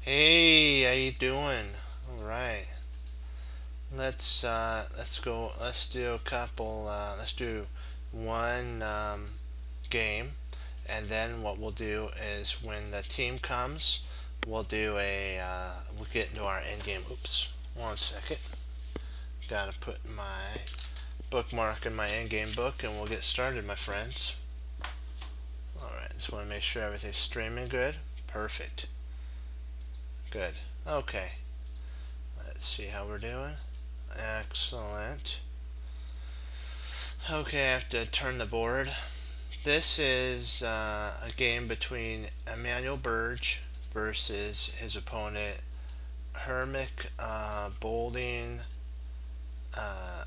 Hey, how you doing? All right. Let's go. Let's do a couple. Let's do one game, and then what we'll do is when the team comes, we'll get into our end game. Oops. One second. Gotta put my bookmark in my end game book, and we'll get started, my friends. All right. Just want to make sure everything's streaming good. Perfect. Good. Okay. Let's see how we're doing. Excellent. Okay, I have to turn the board. This is a game between Emmanuel Burge versus his opponent Hermik Bolding uh,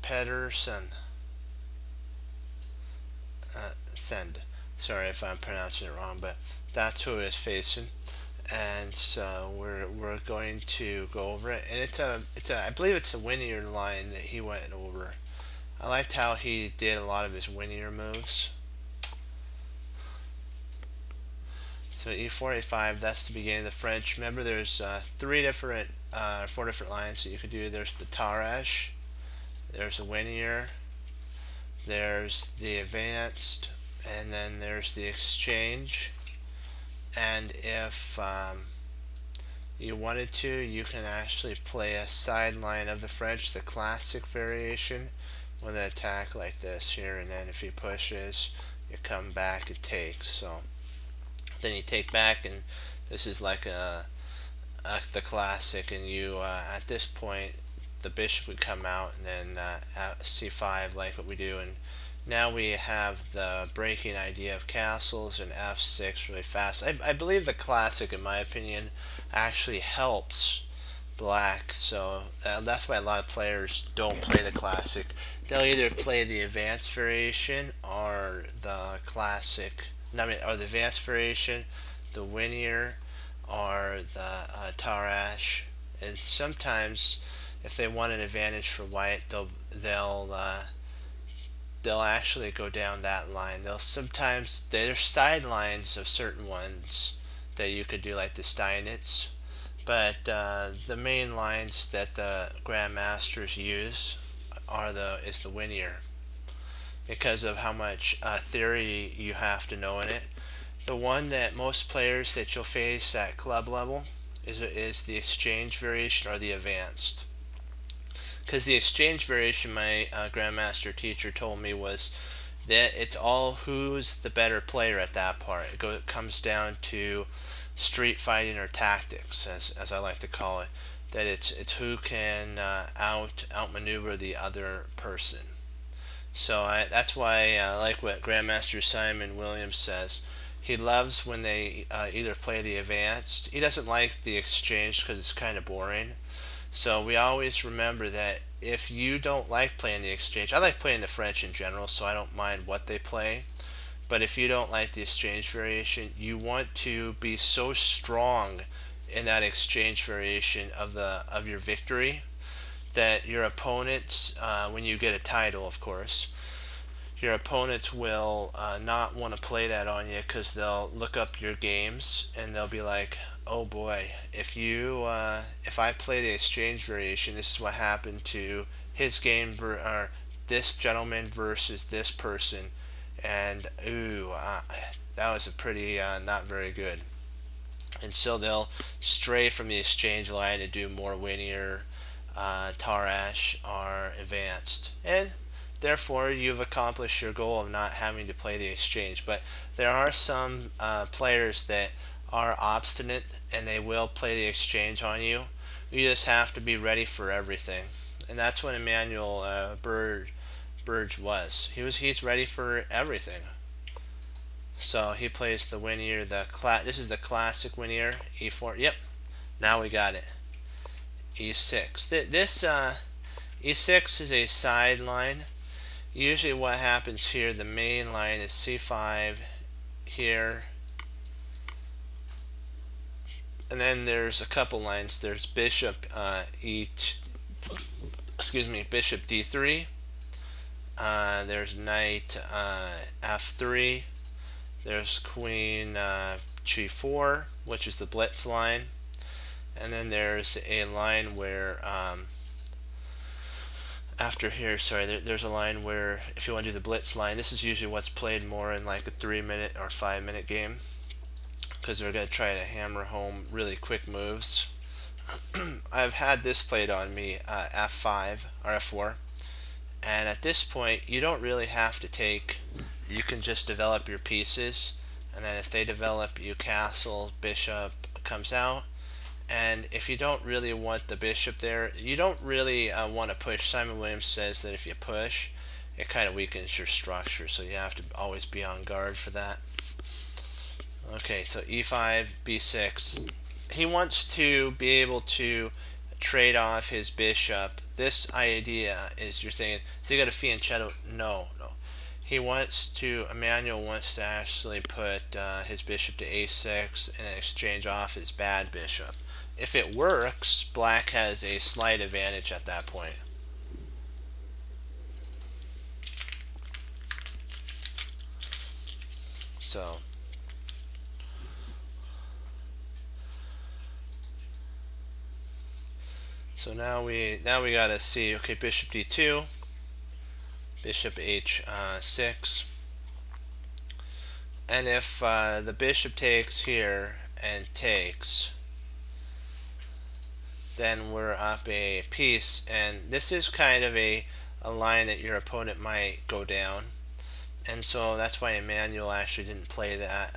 Pedersen. Send. Sorry if I'm pronouncing it wrong, but that's who is facing. And so we're going to go over it, and it's a I believe it's a linear line that he went over. I liked how he did a lot of his linear moves. So e4, a5, that's the beginning of the French. Remember, there's four different lines that you could do. There's the Tarrasch, there's the linear, there's the advanced, and then there's the exchange. And if you wanted to, you can actually play a sideline of the French, the classic variation, with an attack like this here, and then if he pushes, you come back and take. So then you take back, and this is like the classic, and you at this point the bishop would come out, and then at c5 like what we do, and now we have the breaking idea of castles and f6 really fast. I believe the classic, in my opinion, actually helps black, so that's why a lot of players don't play the classic. They'll either play the advanced variation or the classic, I mean, or the advanced variation, the linear, or the Tarrasch. And sometimes, if they want an advantage for white, they'll actually go down that line. They'll sometimes there's sidelines of certain ones that you could do, like the Steinitz, but the main lines that the grandmasters use is the linear, because of how much theory you have to know in it. The one that most players that you'll face at club level is the exchange variation or the advanced. Because the exchange variation, my grandmaster teacher told me, was that it's all who's the better player at that part. It comes down to street fighting or tactics, as I like to call it. That it's who can outmaneuver the other person. So that's why I like what Grandmaster Simon Williams says. He loves when they either play the advanced. He doesn't like the exchange because it's kind of boring. So we always remember that if you don't like playing the exchange, I like playing the French in general, so I don't mind what they play. But if you don't like the exchange variation, you want to be so strong in that exchange variation of your victory that your opponents, when you get a title, of course, your opponents will not want to play that on you, because they'll look up your games and they'll be like, "Oh boy, if I play the exchange variation, this is what happened to his game or this gentleman versus this person," and ooh, that was a pretty not very good. And so they'll stray from the exchange line and do more linear, Tarrasch, or advanced, and therefore you've accomplished your goal of not having to play the exchange. But there are some players that are obstinate and they will play the exchange on you. You just have to be ready for everything, and that's what Emmanuel Burge was. He's ready for everything. So he plays the linear. This is the classic linear e4. Yep, now we got it. E6. This e6 is a side line. Usually what happens here, the main line is c5 here, and then there's a couple lines. There's bishop bishop d3. There's knight f3. There's queen g4, which is the blitz line, and then there's a line where after here, sorry, there's a line where if you want to do the blitz line, this is usually what's played more in like a 3-minute or 5-minute game, because they're going to try to hammer home really quick moves. I've had this played on me, f5 or f4, and at this point you don't really have to take. You can just develop your pieces, and then if they develop, you castle, bishop comes out. And if you don't really want the bishop there, you don't really want to push. Simon Williams says that if you push, it kind of weakens your structure, so you have to always be on guard for that. Okay, so e5, b6. He wants to be able to trade off his bishop. This idea is, you're thinking, so you got a fianchetto? No. He wants to, Emmanuel wants to actually put his bishop to a6 and exchange off his bad bishop. If it works, black has a slight advantage at that point. So now we gotta see. Okay, bishop d2, bishop h6, and if the bishop takes here and takes, then we're up a piece, and this is kind of a line that your opponent might go down, and so that's why Emmanuel actually didn't play that,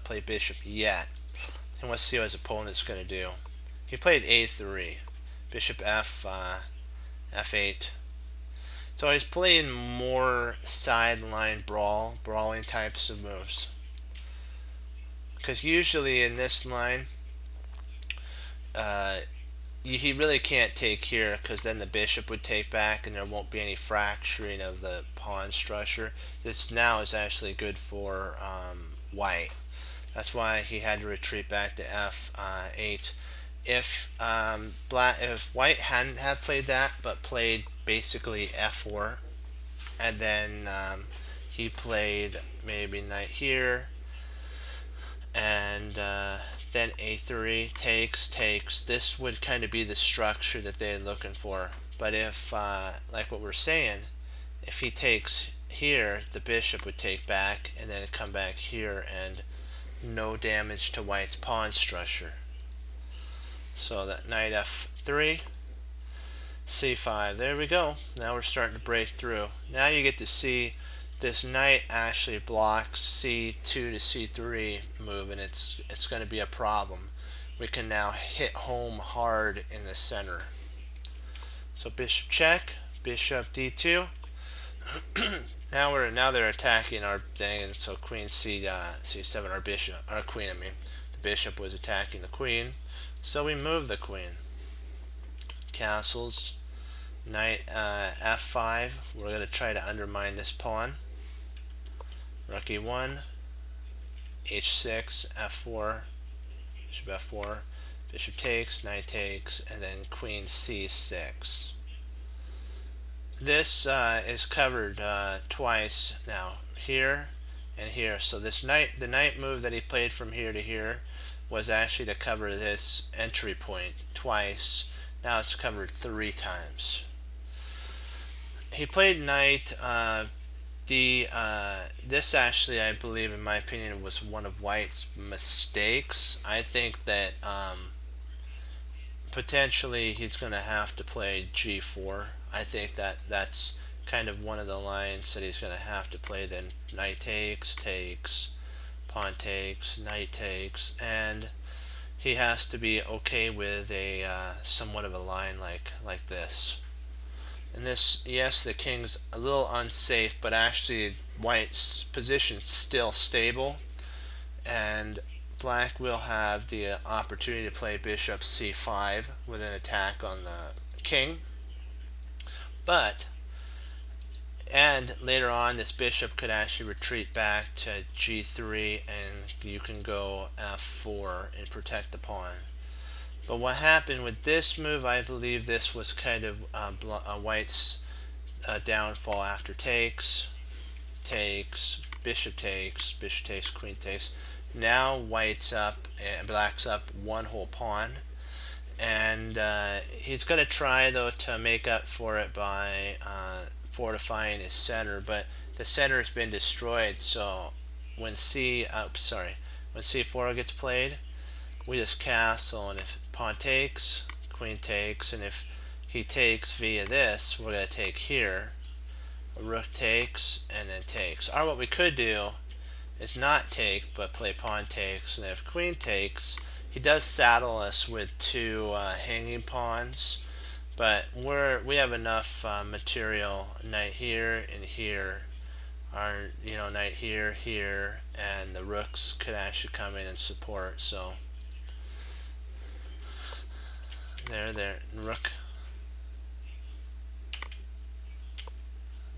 play bishop yet. And let's see what his opponent's going to do. He played a3, bishop f8. So he's playing more sideline brawling types of moves, because usually in this line, he really can't take here, because then the bishop would take back and there won't be any fracturing of the pawn structure. This now is actually good for white. That's why he had to retreat back to f8. If white hadn't have played that, but played basically f4, and then he played maybe knight here, and then a3 takes, this would kind of be the structure that they're looking for. But if like what we're saying, if he takes here, the bishop would take back and then come back here, and no damage to white's pawn structure. So that knight f3, c5, there we go. Now we're starting to break through. Now you get to see this knight actually blocks c2 to c3 move, and it's going to be a problem. We can now hit home hard in the center. So bishop check, bishop d2. now they're attacking our thing, and so queen c7, our queen. The bishop was attacking the queen, so we move the queen. Castles, knight f5. We're going to try to undermine this pawn. Rook e1, h6, f4, bishop f4, bishop takes, knight takes, and then queen c6. This is covered twice now, here and here. So this the knight move that he played from here to here was actually to cover this entry point twice. Now it's covered 3 times. He played knight this actually, I believe, in my opinion, was one of white's mistakes. I think that potentially he's going to have to play g4. I think that that's kind of one of the lines that he's going to have to play. Then knight takes, pawn takes, knight takes, and he has to be okay with a somewhat of a line like this. And this, yes, the king's a little unsafe, but actually white's position's still stable, and black will have the opportunity to play bishop c5 with an attack on the king. And later on, this bishop could actually retreat back to g3, and you can go f4 and protect the pawn. But what happened with this move, I believe this was kind of white's downfall after takes, bishop takes, queen takes. Now white's up and black's up one whole pawn, and he's going to try though to make up for it by fortifying his center, but the center has been destroyed. So when when c4 gets played, we just castle, and if pawn takes, queen takes, and if he takes via this, we're going to take here. A rook takes and then takes. Or what we could do is not take, but play pawn takes, and if queen takes, he does saddle us with two hanging pawns, but we have enough material. Knight here and here, our knight here, here, and the rooks could actually come in and support. So there, rook.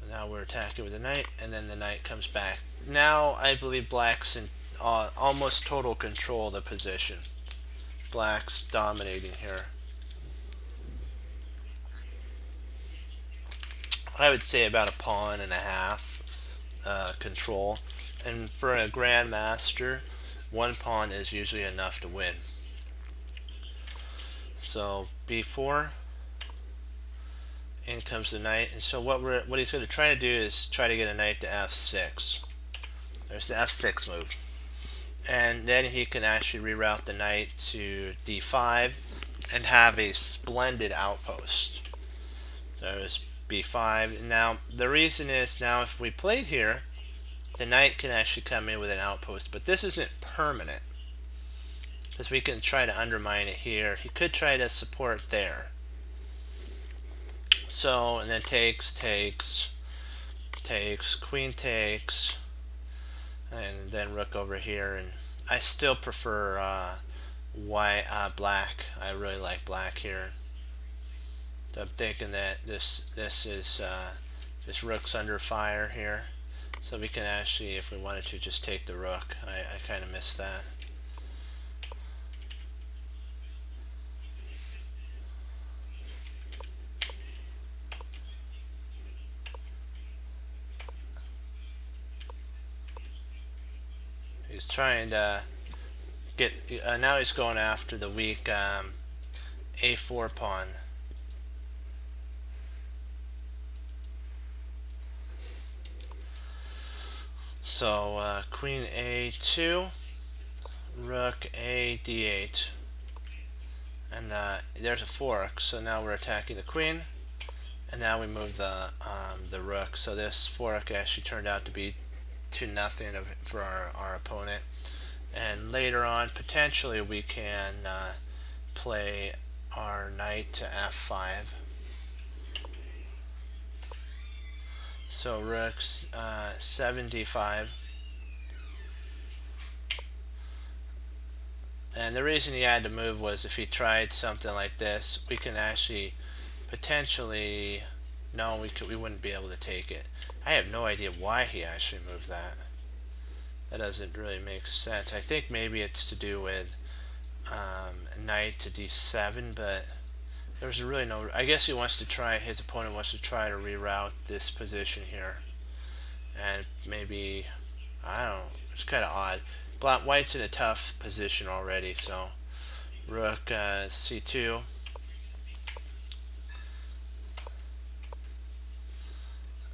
Now we're attacking with the knight, and then the knight comes back. Now I believe black's in almost total control of the position. Black's dominating here. I would say about a pawn and a half control, and for a grandmaster, one pawn is usually enough to win. So b4. In comes the knight, and so what he's going to try to do is try to get a knight to f6. There's the f6 move, and then he can actually reroute the knight to d5 and have a splendid outpost. There's b5. Now the reason is, now if we played here, the knight can actually come in with an outpost, but this isn't permanent because we can try to undermine it here. He could try to support there. So, and then takes, queen takes, and then rook over here. And I still prefer black. I really like black here. I'm thinking that this rook's under fire here, so we can actually, if we wanted to, just take the rook. I kind of missed that. He's trying to get, now he's going after the weak a4 pawn. So queen a2, rook a d8, and there's a fork. So now we're attacking the queen, and now we move the rook. So this fork actually turned out to be 2-0 for our opponent, and later on potentially we can play our knight to f5. So rook's 7d5, and the reason he had to move was if he tried something like this, we can actually potentially, no, we wouldn't be able to take it. I have no idea why he actually moved that. That doesn't really make sense. I think maybe it's to do with knight to d7, but there's really no, I guess he wants to try, his opponent wants to try to reroute this position here, and maybe, I don't know, it's kind of odd. White's in a tough position already, so rook c2,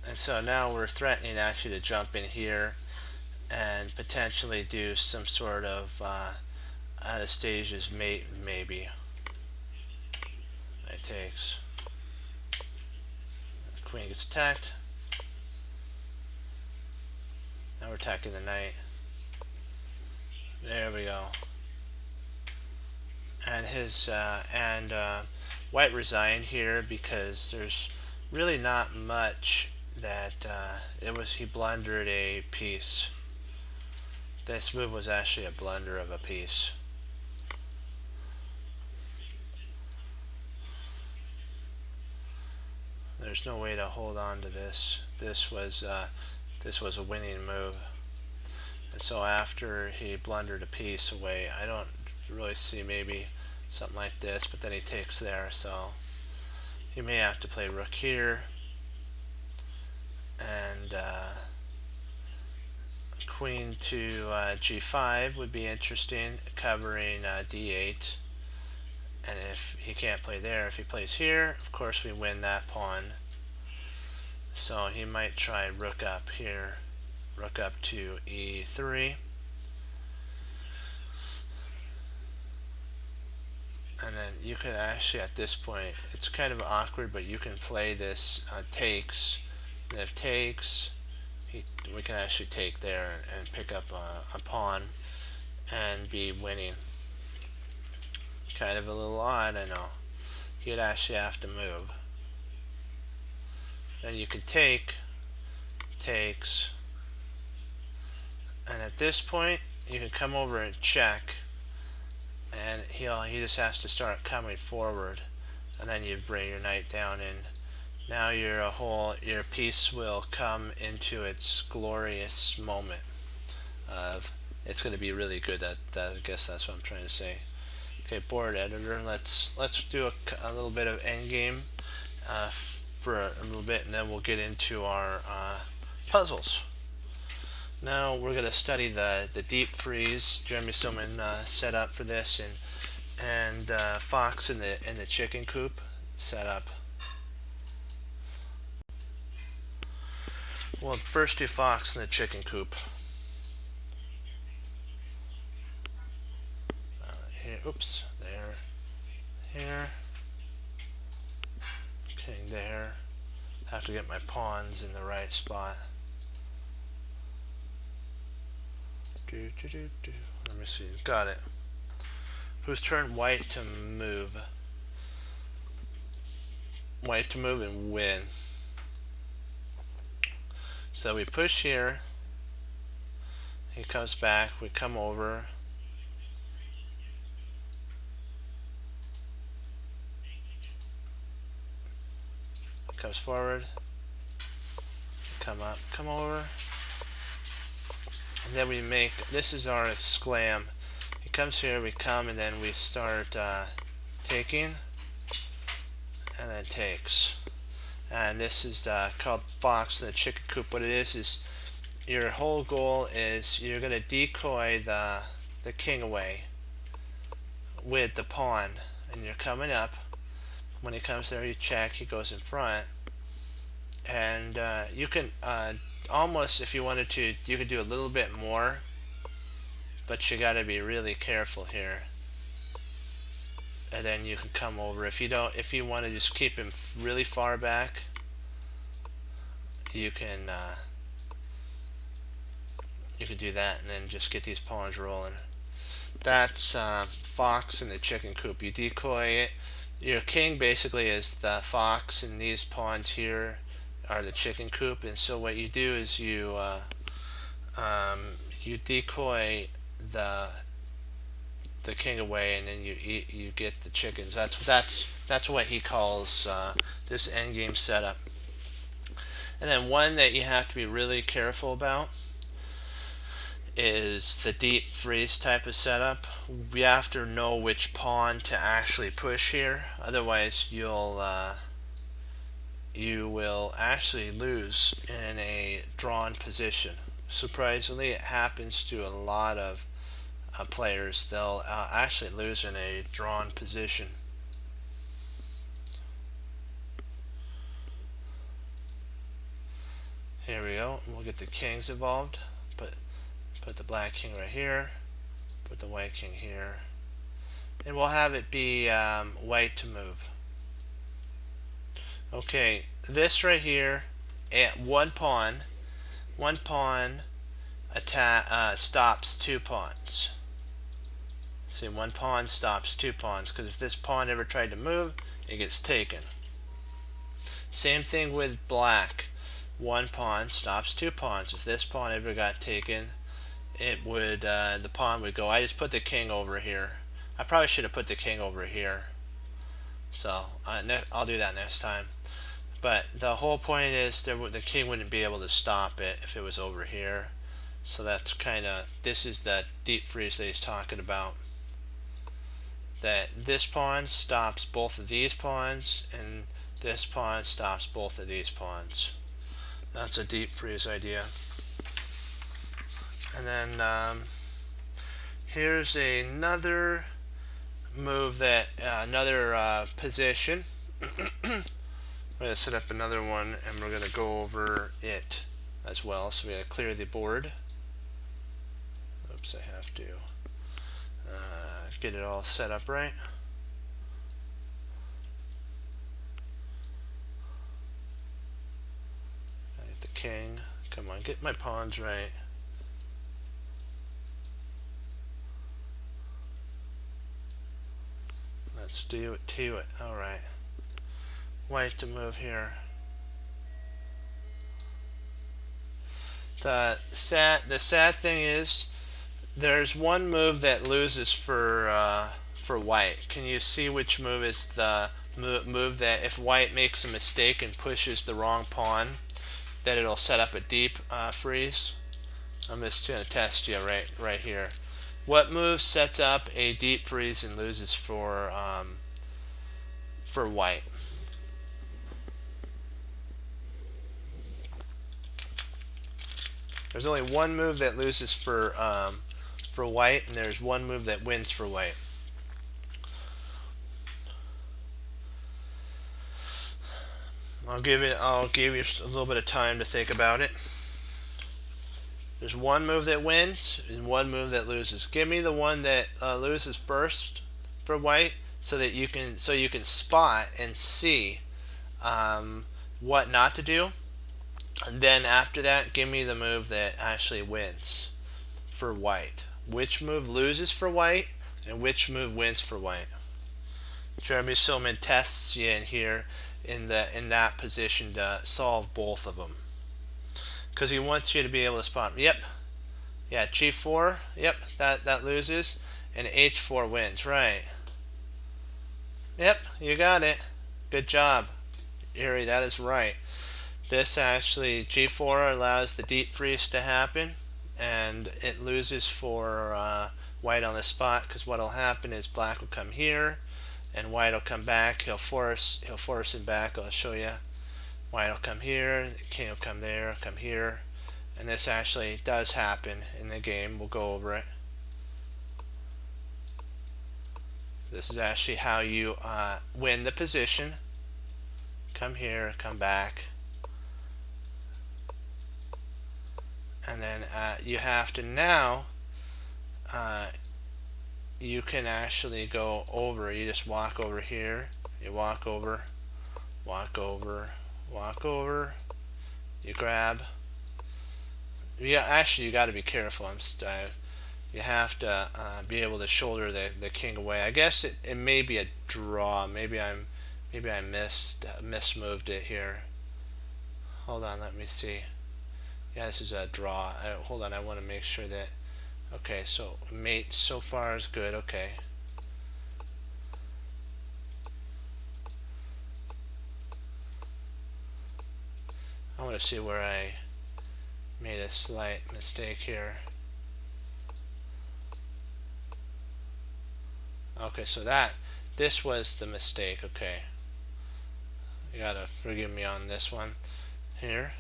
and so now we're threatening actually to jump in here and potentially do some sort of out of stages mate, maybe. Knight takes. The queen gets attacked. Now we're attacking the knight. There we go. And white resigned here because there's really not much that he blundered a piece. This move was actually a blunder of a piece. There's no way to hold on to this. This was a winning move. And so after he blundered a piece away, I don't really see, maybe something like this, but then he takes there, so he may have to play rook here, and Queen to g5 would be interesting, covering d8. And if he can't play there, if he plays here, of course we win that pawn. So he might try rook up here, rook up to e3. And then you can actually, at this point, it's kind of awkward, but you can play this takes. And if takes, we can actually take there and pick up a pawn and be winning. Kind of a little odd, I know. You'd actually have to move. Then you could take, takes, and at this point you can come over and check, and he just has to start coming forward, and then you bring your knight down, and now your piece will come into its glorious moment of it's going to be really good. I guess that's what I'm trying to say. Okay, board editor. Let's do a little bit of endgame for a little bit, and then we'll get into our puzzles. Now we're going to study the deep freeze. Jeremy Silman set up for this, and Fox in the chicken coop set up. Well, first do Fox in the chicken coop. Here, oops, there, here, king there. Have to get my pawns in the right spot. Let me see. Got it. Whose turn? White to move. White to move and win. So we push here. He comes back. We come over. Comes forward. Come up. Come over. And then we make, this is our exclam. He comes here, we come, and then we start taking, and then takes. And this is called Fox in the chicken coop. What it is your whole goal is you're going to decoy the king away with the pawn, and you're coming up. When he comes there, you check, he goes in front, and you can almost, if you wanted to, you could do a little bit more, but you got to be really careful here. And then you can come over. If you want to just keep him really far back, you can do that, and then just get these pawns rolling. That's Fox in the chicken coop. You decoy it. Your king basically is the fox, and these pawns here are the chicken coop. And so what you do is you decoy the king away, and then you get the chickens. That's what he calls this endgame setup. And then one that you have to be really careful about is the deep freeze type of setup. We have to know which pawn to actually push here, otherwise you will actually lose in a drawn position. Surprisingly, it happens to a lot of players. They'll actually lose in a drawn position. Here we go. We'll get the kings involved. Put the black king right here. Put the white king here. And we'll have it be white to move. Okay, this right here, at one pawn attack stops two pawns. See, one pawn stops two pawns, because if this pawn ever tried to move, it gets taken. Same thing with black. One pawn stops two pawns. If this pawn ever got taken, it would the pawn would go. I just put the king over here. I probably should have put the king over here. So I'll do that next time. But the whole point is the king wouldn't be able to stop it if it was over here. So that's this is the deep freeze that he's talking about. That this pawn stops both of these pawns, and this pawn stops both of these pawns. That's a deep freeze idea. And then here's another move that another position. We're going to set up another one and we're going to go over it as well. So we're going to clear the board. Oops, I have to get it all set up right. I get the king. Come on, get my pawns right. Let's do it to it. Alright. White to move here. The sad thing is there's one move that loses for white. Can you see which move is the move that if white makes a mistake and pushes the wrong pawn, that it'll set up a deep freeze? I'm just going to test you right here. What move sets up a deep freeze and loses for white? There's only one move that loses for white, and there's one move that wins for white. I'll give you a little bit of time to think about it. There's one move that wins and one move that loses. Give me the one that loses first for white, so that you can spot and see what not to do. And then after that, give me the move that actually wins for white. Which move loses for white and which move wins for white. Jeremy Silman tests you in here in that position to solve both of them, because he wants you to be able to spot them. Yep, yeah, G4. Yep, that loses, and H4 wins. Right. Yep, you got it. Good job, Erie. That is right. This actually, G4 allows the deep freeze to happen, and it loses for white on the spot, because what will happen is black will come here and white will come back. He'll force him back. I'll show you. White will come here, the king will come there, come here, and this actually does happen in the game. We'll go over it. This is actually how you win the position. Come here, come back, and then you have to now you can actually go over. You just walk over here, you walk over, walk over, walk over, you grab. Actually, you got to be careful. You have to be able to shoulder the king away. I guess it may be a draw. Maybe I mismoved it here. Hold on, let me see. Yeah, this is a draw. Hold on, I want to make sure that. Okay, so mate so far is good. Okay. I want to see where I made a slight mistake here. Okay, so this was the mistake. Okay, you gotta forgive me on this one here.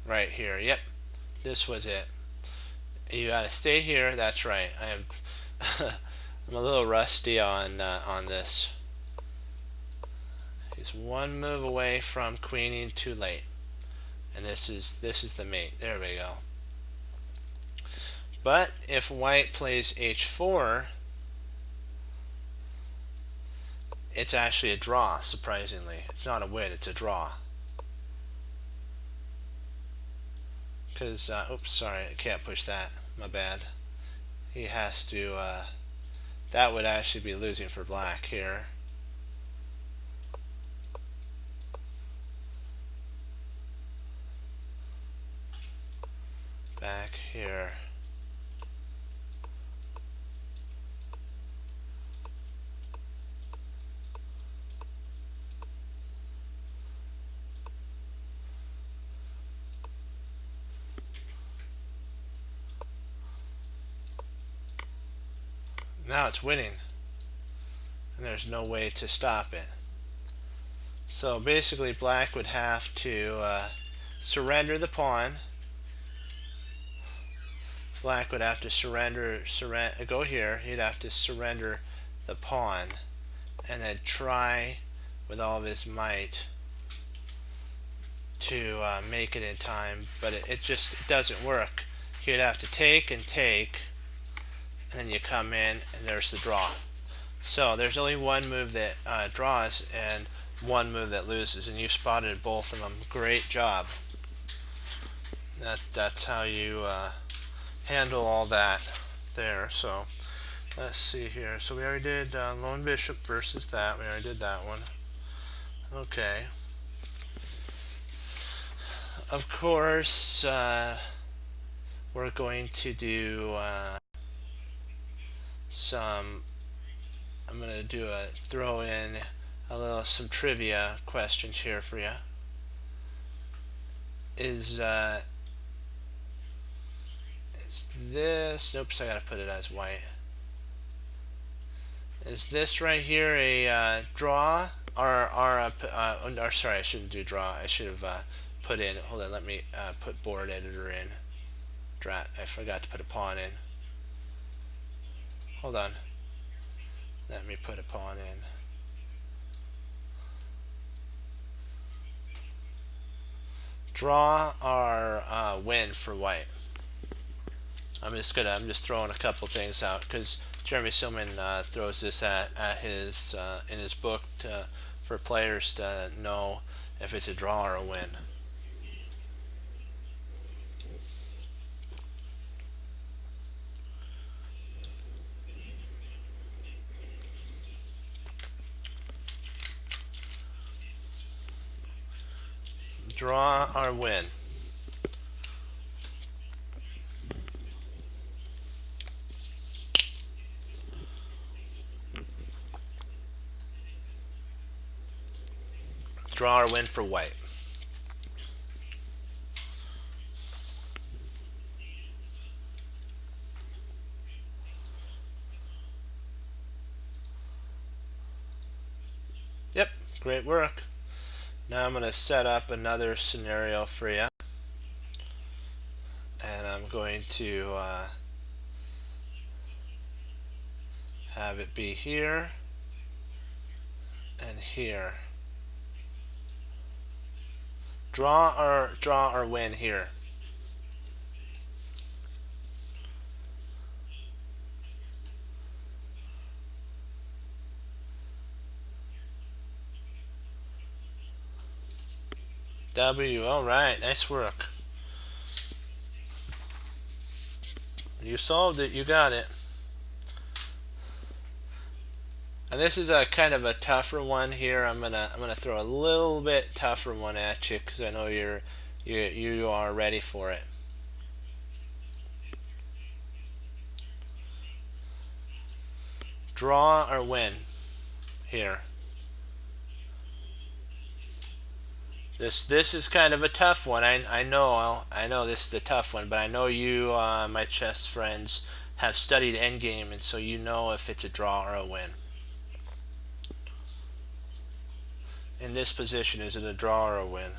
Right here. Yep, this was it. You gotta stay here. That's right. I'm a little rusty on this. He's one move away from queening too late, and this is the mate. There we go. But if white plays h4, it's actually a draw. Surprisingly, it's not a win. It's a draw. Because oops, sorry, I can't push that. My bad. He has to. That would actually be losing for black here. Back here. Now it's winning, and there's no way to stop it. So basically black would have to surrender the pawn Black would have to go here. He'd have to surrender the pawn, and then try with all of his might to make it in time, but it just doesn't work. He'd have to take and take, and then you come in, and there's the draw. So there's only one move that draws and one move that loses, and you spotted both of them. Great job. That's how you handle all that there. So let's see here. So we already did lone bishop versus that. We already did that one. Okay. Of course, we're going to do I'm going to throw in some trivia questions here for you. Is this, oops, I gotta put it as white. Is this right here a draw or sorry, I shouldn't do draw. I should have put in, hold on, let me put board editor in. I forgot to put a pawn in. Hold on. Let me put a pawn in. Draw or win for white. I'm just throwing a couple things out because Jeremy Silman throws this at his in his book for players to know if it's a draw or a win. Draw or win. Draw or win for white. Yep, great work. Now I'm going to set up another scenario for you. And I'm going to have it be here and here. Draw or win here. W. All right, nice work. You solved it. You got it. And this is a kind of a tougher one here. I'm gonna throw a little bit tougher one at you because I know you are ready for it. Draw or win here. This is kind of a tough one. I know this is a tough one, but I know you, my chess friends, have studied endgame, and so you know if it's a draw or a win. In this position, is it a draw or a win?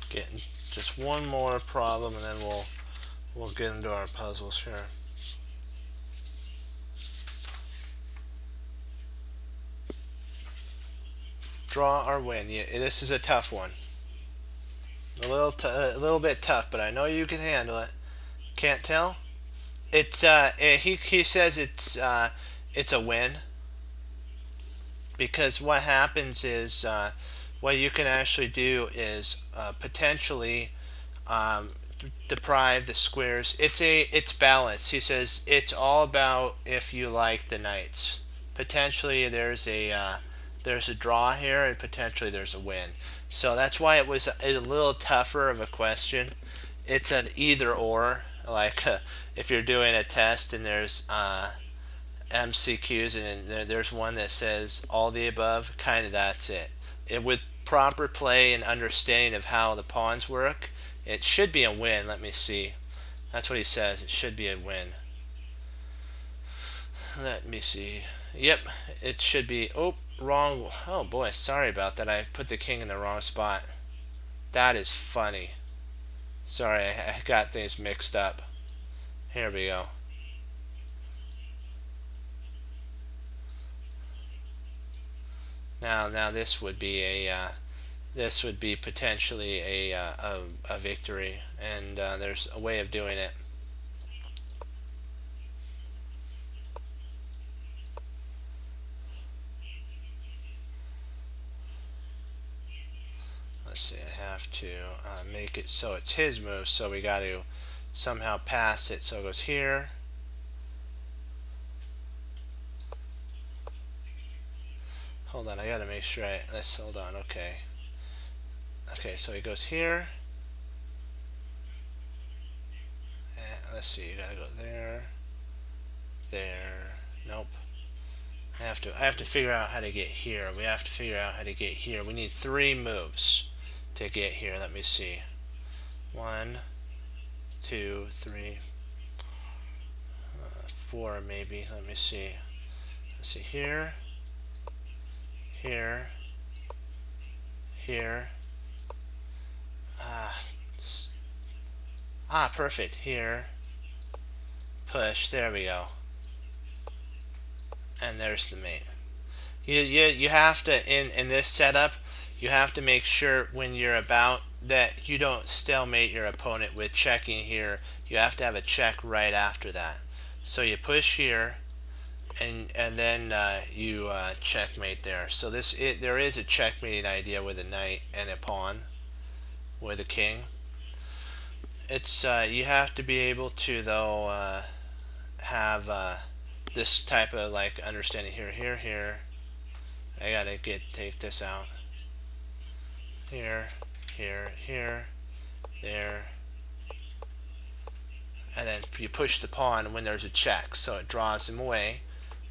Getting just one more problem, and then we'll get into our puzzles here. Draw or win? Yeah, this is a tough one. A little bit tough, but I know you can handle it. Can't tell? It's he says it's a win because what happens is what you can actually do is potentially deprive the squares. It's balance. He says it's all about if you like the knights. Potentially there's a draw here, and potentially there's a win. So that's why it was a little tougher of a question. It's an either or. Like if you're doing a test and there's MCQs and there's one that says all the above, kind of that's it. With proper play and understanding of how the pawns work, it should be a win. Let me see. That's what he says. It should be a win. Let me see. Yep, it should be. Oh, wrong. Oh boy, sorry about that. I put the king in the wrong spot. That is funny. Sorry, I got things mixed up. Here we go. Now this would be this would be potentially a victory, and there's a way of doing it. Let's see. I have to make it so it's his move, so we got to somehow pass it. So it goes here. Hold on, I gotta make sure let's hold on. Okay. Okay, so he goes here. And let's see, you gotta go there. There. Nope. I have to figure out how to get here. We have to figure out how to get here. We need 3 moves to get here. Let me see. 1, 2, 3, 4 maybe. Let me see. Let's see here. Here. Here. Perfect. Here. Push. There we go. And there's the mate. You have to, in this setup, you have to make sure when you're about that you don't stalemate your opponent with checking here. You have to have a check right after that. So you push here, and then you checkmate there. So there is a checkmating idea with a knight and a pawn with a king. It's you have to be able to though have this type of like understanding here, here. I gotta take this out. Here, here, there. And then you push the pawn when there's a check, so it draws him away.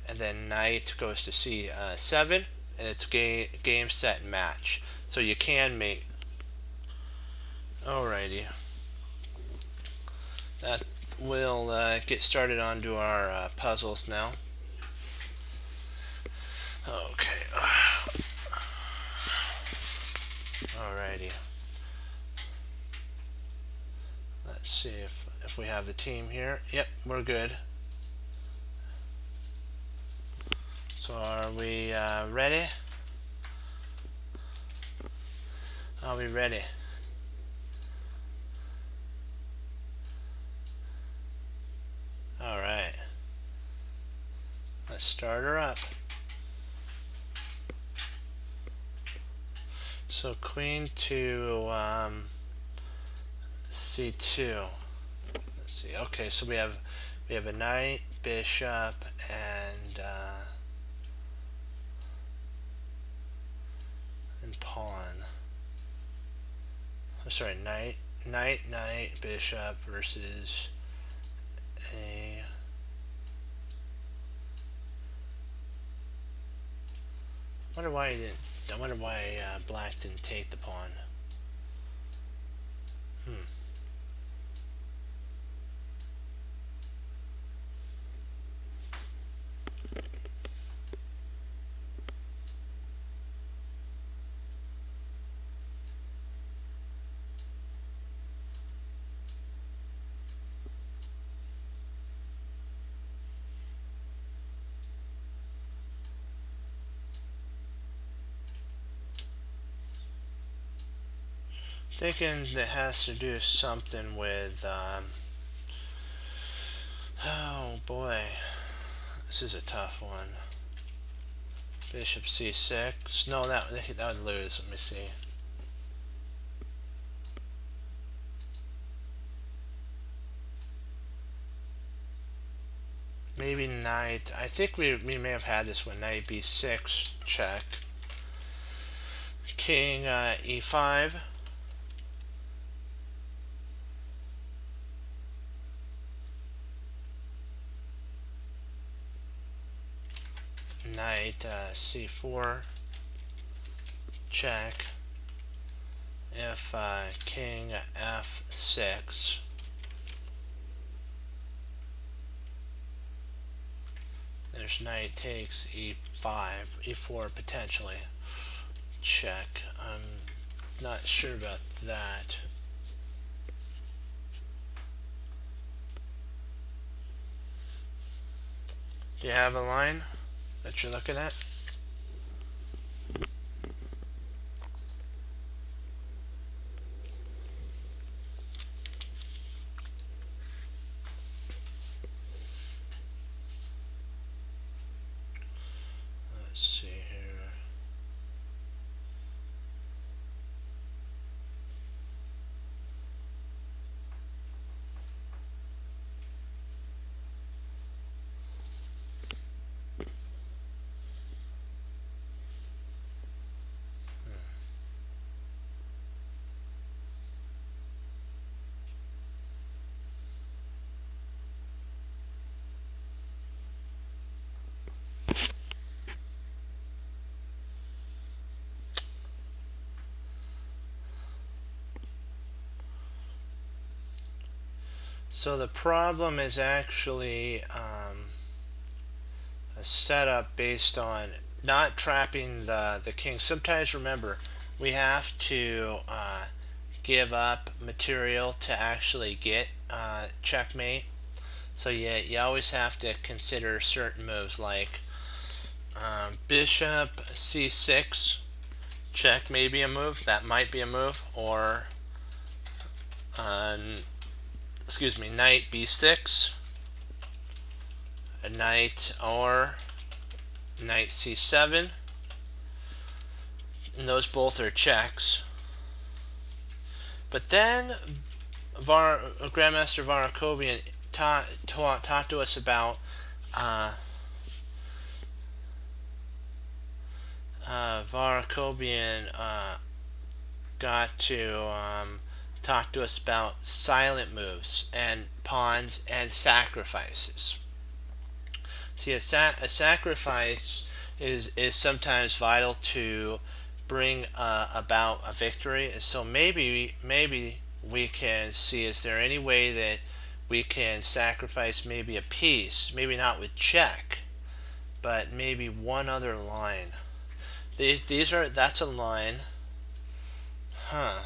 And then knight goes to c7, and it's game, set, and match. So you can mate. Alrighty. That will get started onto our puzzles now. Okay. Alrighty. Let's see if we have the team here. Yep, we're good. So are we ready? Are we ready? Alright. Let's start her up. So queen to c2. Let's see. Okay, so we have a knight, bishop, and pawn. Oh, sorry, knight, bishop versus a. I wonder why he didn't. I wonder why black didn't take the pawn. Thinking that has to do something with oh boy, this is a tough one. Bishop c6. No, that would lose. Let me see. Maybe knight. I think we may have had this one. Knight b6 check. King e5. Knight c4 check. if king f6, there's knight takes e5, e4 potentially. Check. I'm not sure about that. Do you have a line that you're looking at? Let's see here. So the problem is actually a setup based on not trapping the king. Sometimes, remember, we have to give up material to actually get checkmate. So you always have to consider certain moves like bishop c6 check, may be a move. That might be a move. Or uh, excuse me, knight b6, a knight, or knight c7, and those both are checks. But then Grandmaster Varakobian talked to us about Varakobian got to talk to us about silent moves and pawns and sacrifices. See, a sacrifice is sometimes vital to bring about a victory. So maybe we can see, is there any way that we can sacrifice maybe a piece, maybe not with check, but maybe one other line. That's a line. Huh.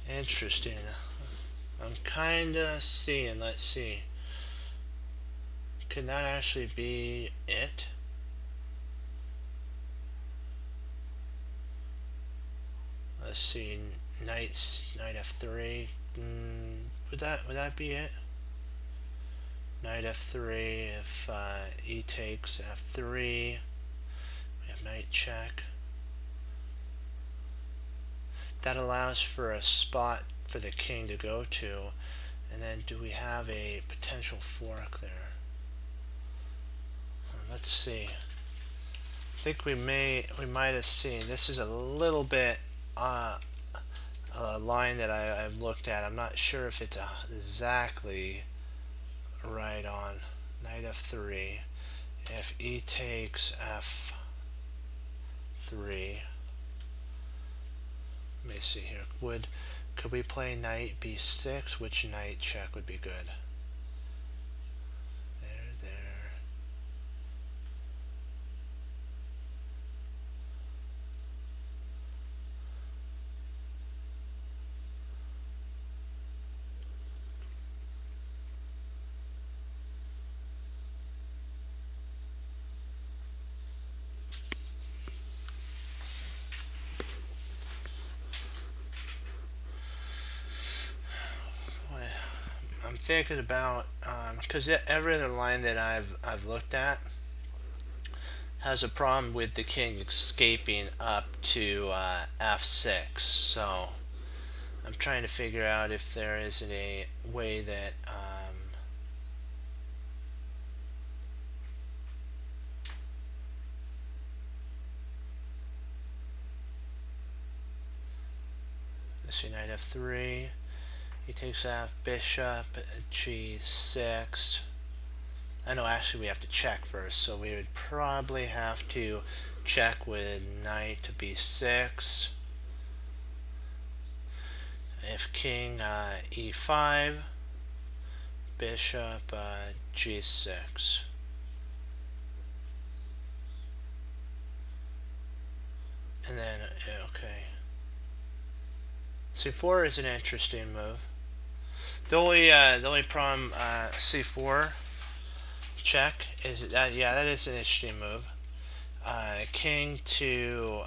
Interesting. I'm kinda seeing, let's see. Could that actually be it? Let's see, knight f3. Would that be it? Knight f3. If e takes f3, we have knight check. That allows for a spot for the king to go to. And then do we have a potential fork there? Let's see. I think we might have seen. This is a little bit a line that I've looked at. I'm not sure if it's exactly right on. Knight f3. If e takes f3. Let me see here. Could we play knight b6? Which knight check would be good? There. I'm thinking about because every other line that I've looked at has a problem with the king escaping up to f6. So I'm trying to figure out if there isn't a way that let's see, knight f3, he takes f, bishop g6. I know actually we have to check first, so we would probably have to check with knight to b6. If king e5, bishop g6. And then, okay. c4 is an interesting move. The only problem, c4 check is that, yeah, that is an interesting move. King to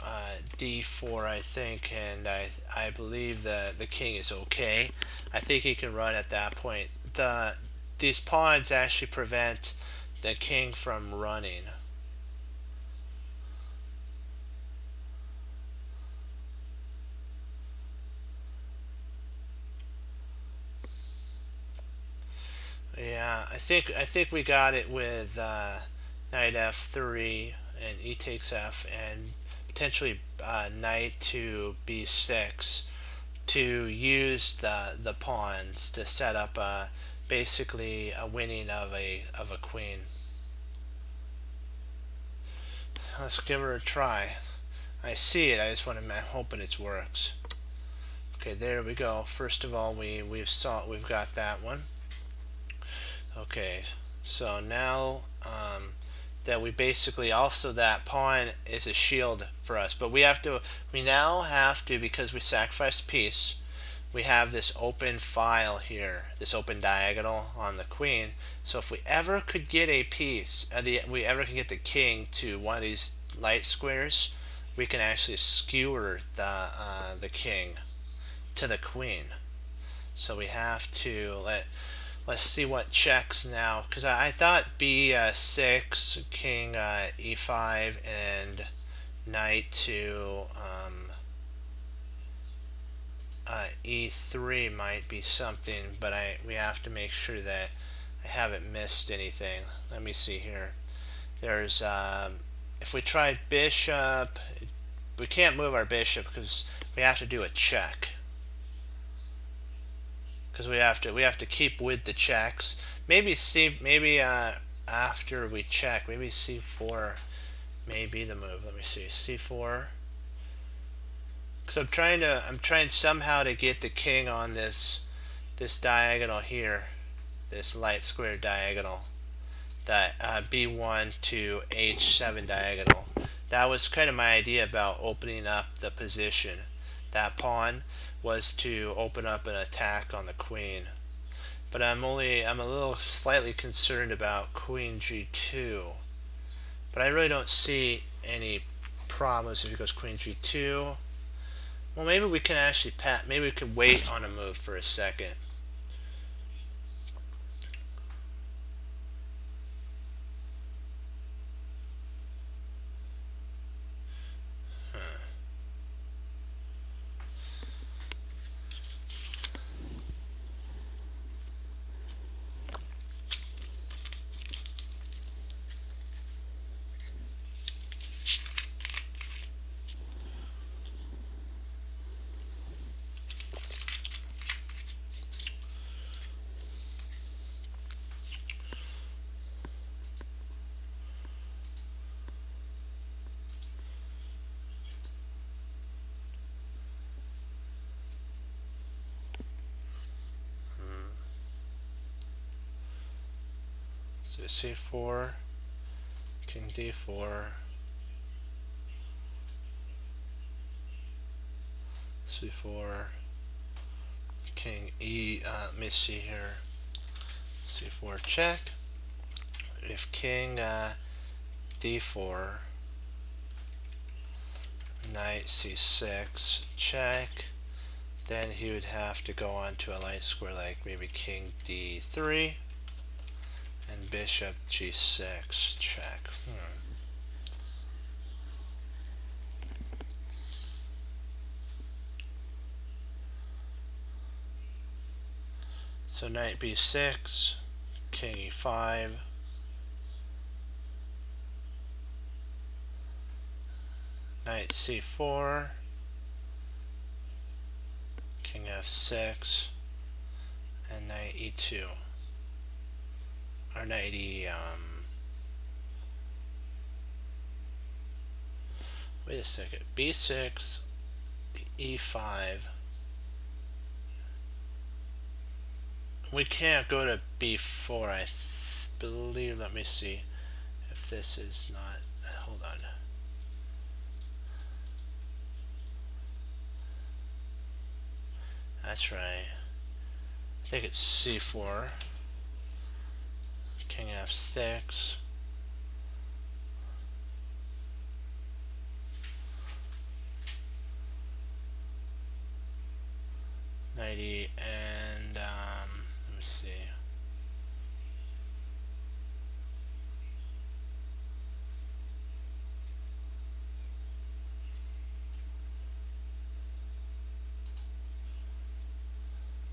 d4, I think, and I believe the king is okay. I think he can run at that point. These pawns actually prevent the king from running. Yeah, I think we got it with knight f3 and e takes f, and potentially knight to b6 to use the pawns to set up basically a winning of a queen. Let's give her a try. I see it. I just want to. I'm hoping it works. Okay, there we go. First of all, we've got that one. Okay, so now that we basically also, that pawn is a shield for us, but we now have to, because we sacrificed a piece, we have this open file here, this open diagonal on the queen. So if we ever could get a piece, we ever can get the king to one of these light squares, we can actually skewer the king to the queen. So we have to let's see what checks now, because I thought b6, king e5, and knight to e3 might be something, but we have to make sure that I haven't missed anything. Let me see here. There's if we try bishop, we can't move our bishop because we have to do a check. Because we have to keep with the checks. Maybe after we check, maybe c4 may be the move. Let me see, c4. Because I'm trying somehow to get the king on this diagonal here, this light square diagonal, that b1 to h7 diagonal. That was kind of my idea about opening up the position. That pawn was to open up an attack on the queen. But I'm a little slightly concerned about queen g2. But I really don't see any problems if it goes queen g2. Well, maybe we can actually maybe we could wait on a move for a second. So c4, king d4, c4, king e. Let me see here. c4 check. If king d4, knight c6 check, then he would have to go on to a light square like maybe king d3 and bishop g6 check. So knight b6, king e5, knight c4, f6, and knight e2, or knight wait a second, b6, e5. We can't go to b4, I believe. Let me see if this is not, hold on. That's right. I think it's c4, king f6. Knight e, and let me see.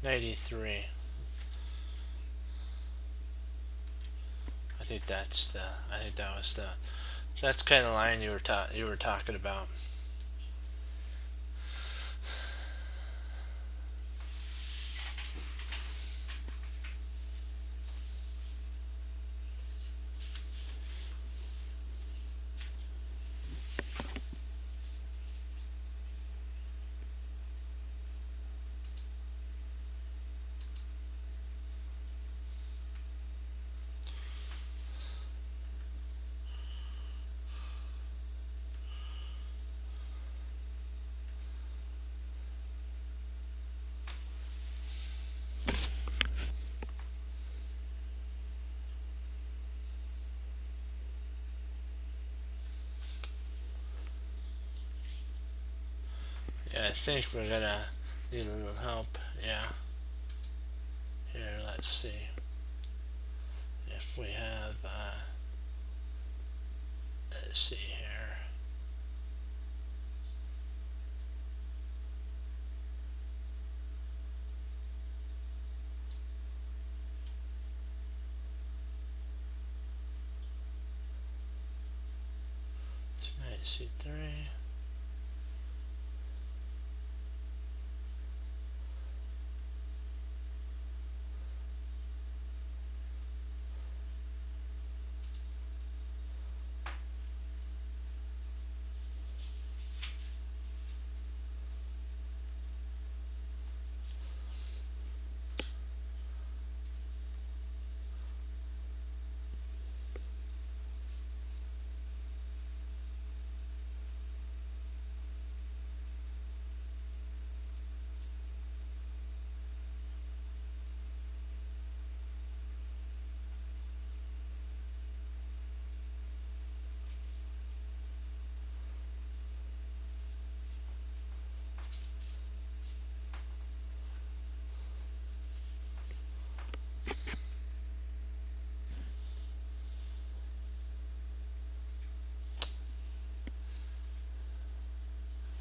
Knight e3. I think that was that's kind of line you were talking about. Yeah, I think we're gonna need a little help. Yeah. Here, let's see if we have. Let's see here. Knight c3.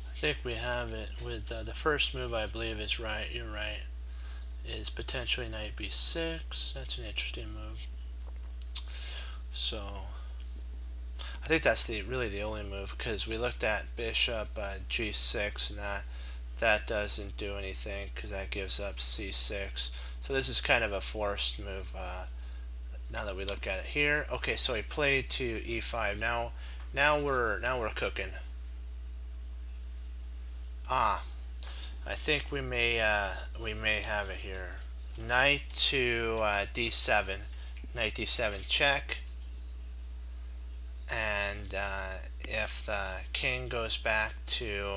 I think we have it with the first move. I believe is right. You're right. Is potentially knight b6. That's an interesting move. So I think that's really the only move, because we looked at bishop g6, and that doesn't do anything because that gives up c6. So this is kind of a forced move. Now that we look at it here, okay. So he played to e5. Now we're cooking. I think we may have it here. Knight to d7, knight d7 check, and if the king goes back to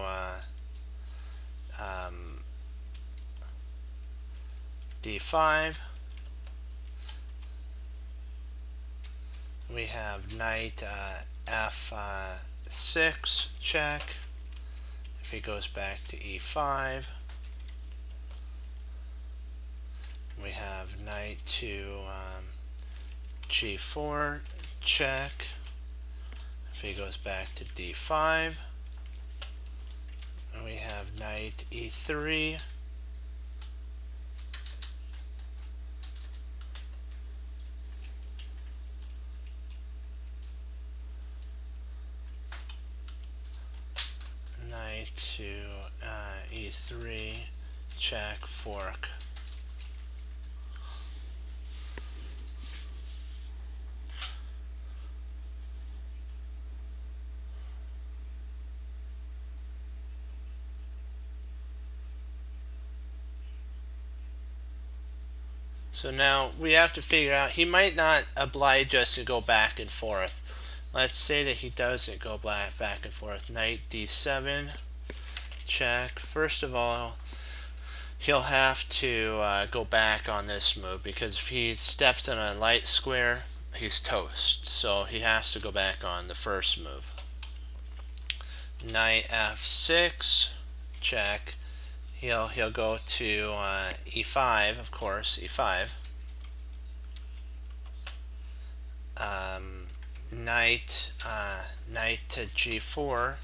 d5, we have knight f6 check. If he goes back to e5, we have knight to g4 check. If he goes back to d5, we have knight e3. Knight to e3 check, fork. So now we have to figure out, he might not oblige us to go back and forth. Let's say that he doesn't go back and forth. Knight d7, check. First of all, he'll have to go back on this move, because if he steps on a light square, he's toast. So he has to go back on the first move. Knight f6, check. He'll go to e5, of course, e5. Knight to g4,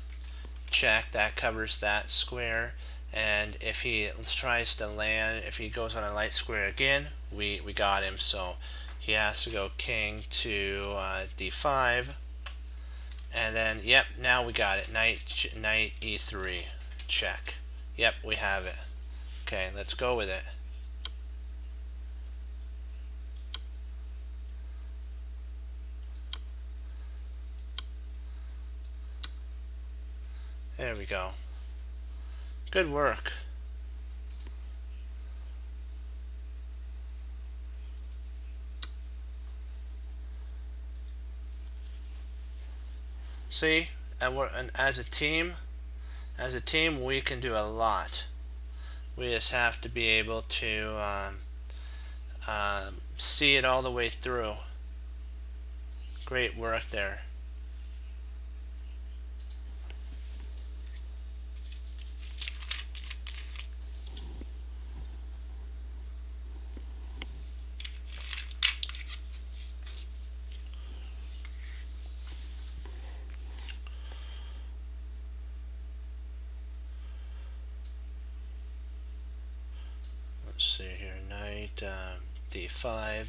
check. That covers that square. And if he tries to land, if he goes on a light square again, we got him. So he has to go king to d5. And then, yep, now we got it. Knight e3, check. Yep, we have it. Okay, let's go with it. There we go. Good work. See, and as a team, we can do a lot. We just have to be able to see it all the way through. Great work there. Let's see here, knight d5.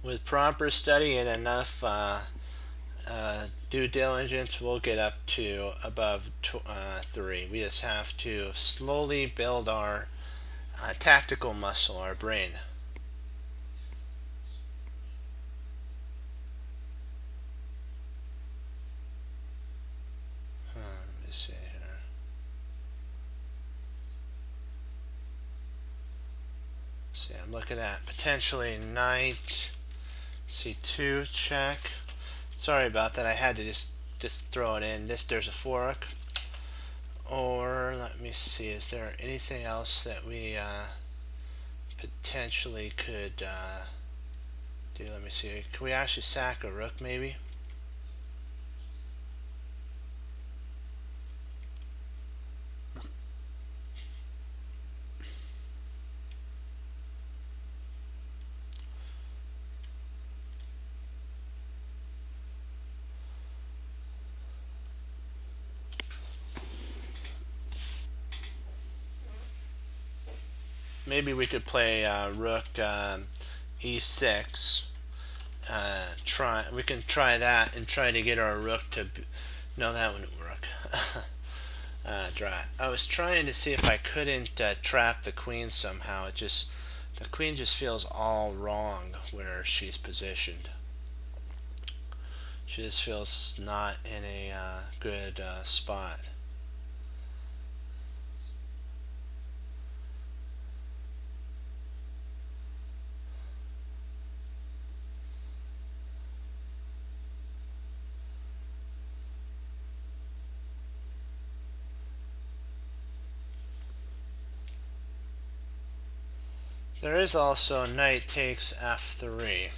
With proper study and enough due diligence, we'll get up to above 3. We just have to slowly build our tactical muscle, our brain. Let me see here. See, I'm looking at potentially knight c2, check. Sorry about that. I had to just throw it in. There's a fork. Or let me see. Is there anything else that we potentially could do? Let me see. Can we actually sack a rook, maybe? Maybe we could play rook e6. We can try that and try to get our rook to. No, that wouldn't work. I was trying to see if I couldn't trap the queen somehow. The queen just feels all wrong where she's positioned. She just feels not in a good spot. There is also knight takes f3.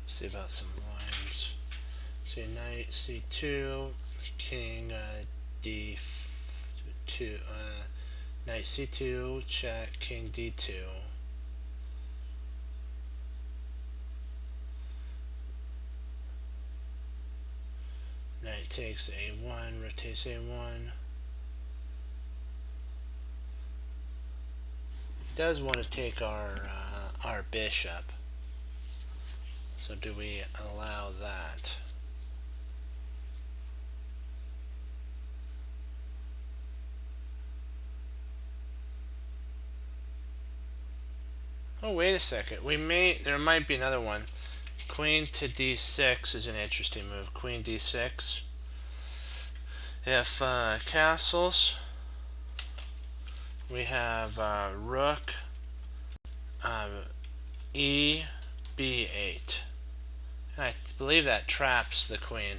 See about some lines. See knight c2, king d2, knight c2, check, king d2. Knight takes a1, rotates a1. He does want to take our bishop. So do we allow that? Oh, wait a second. There might be another one. Queen to d6 is an interesting move. Queen d6. If castles, we have rook e b8. And I believe that traps the queen.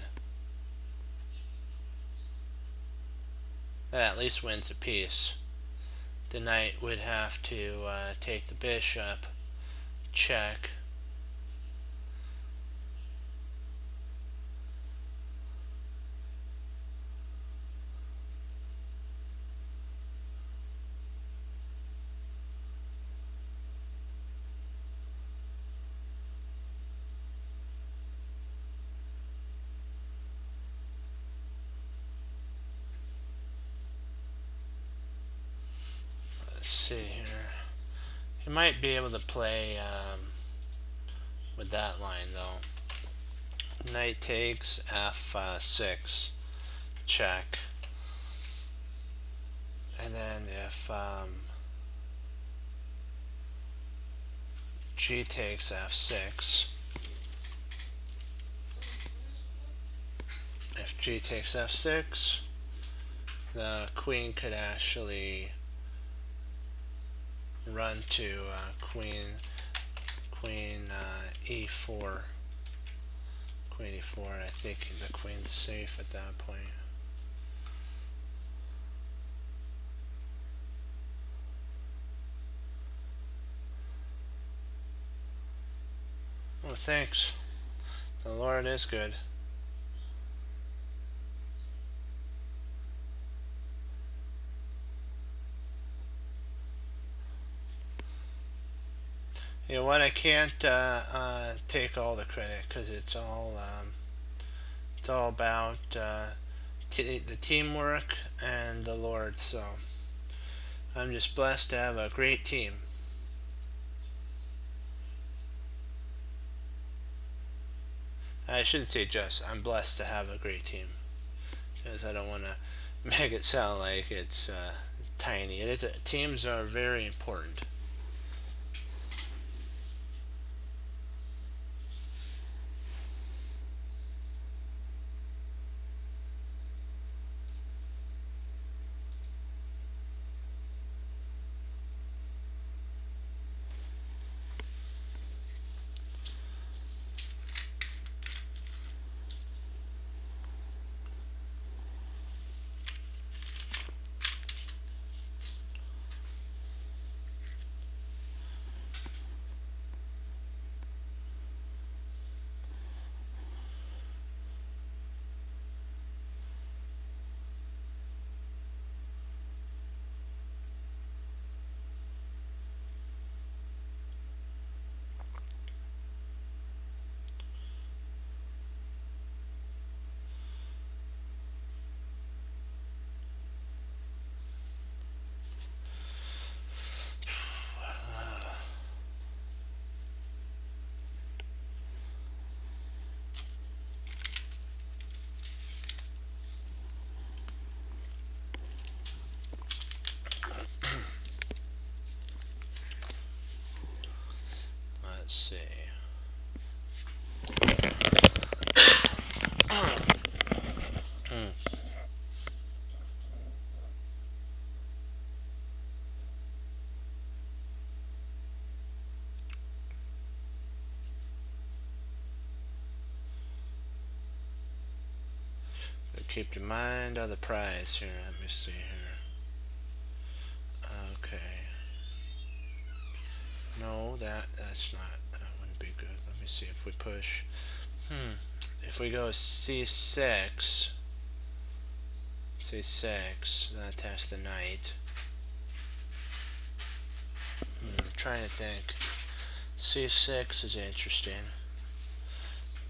That at least wins the piece. The knight would have to take the bishop, check. Let's see here. He might be able to play with that line though. Knight takes f6, check. And then if g takes f6, if g takes f6, the queen could actually run to queen e4. Queen e4. I think the queen's safe at that point. Oh, thanks. The Lord is good. You know what? I can't take all the credit because it's all about the teamwork and the Lord. So I'm just blessed to have a great team. I shouldn't say just. I'm blessed to have a great team because I don't want to make it sound like it's tiny. It is. Teams are very important. Keep your mind on the prize here. Let me see here. Okay. No, that's not. That wouldn't be good. Let me see if we push. If we go C6, C6, that attacks the knight. I'm trying to think. C6 is interesting.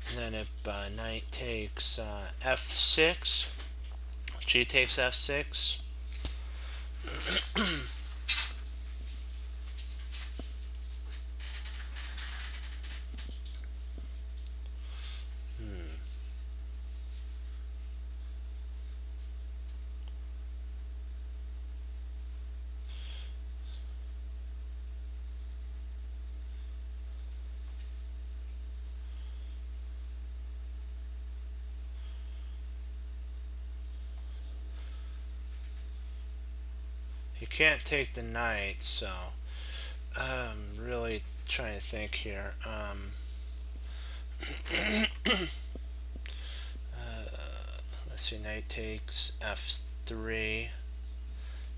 And then if knight takes F6, G takes F6. You can't take the knight, so I'm really trying to think here. Let's see, knight takes F3,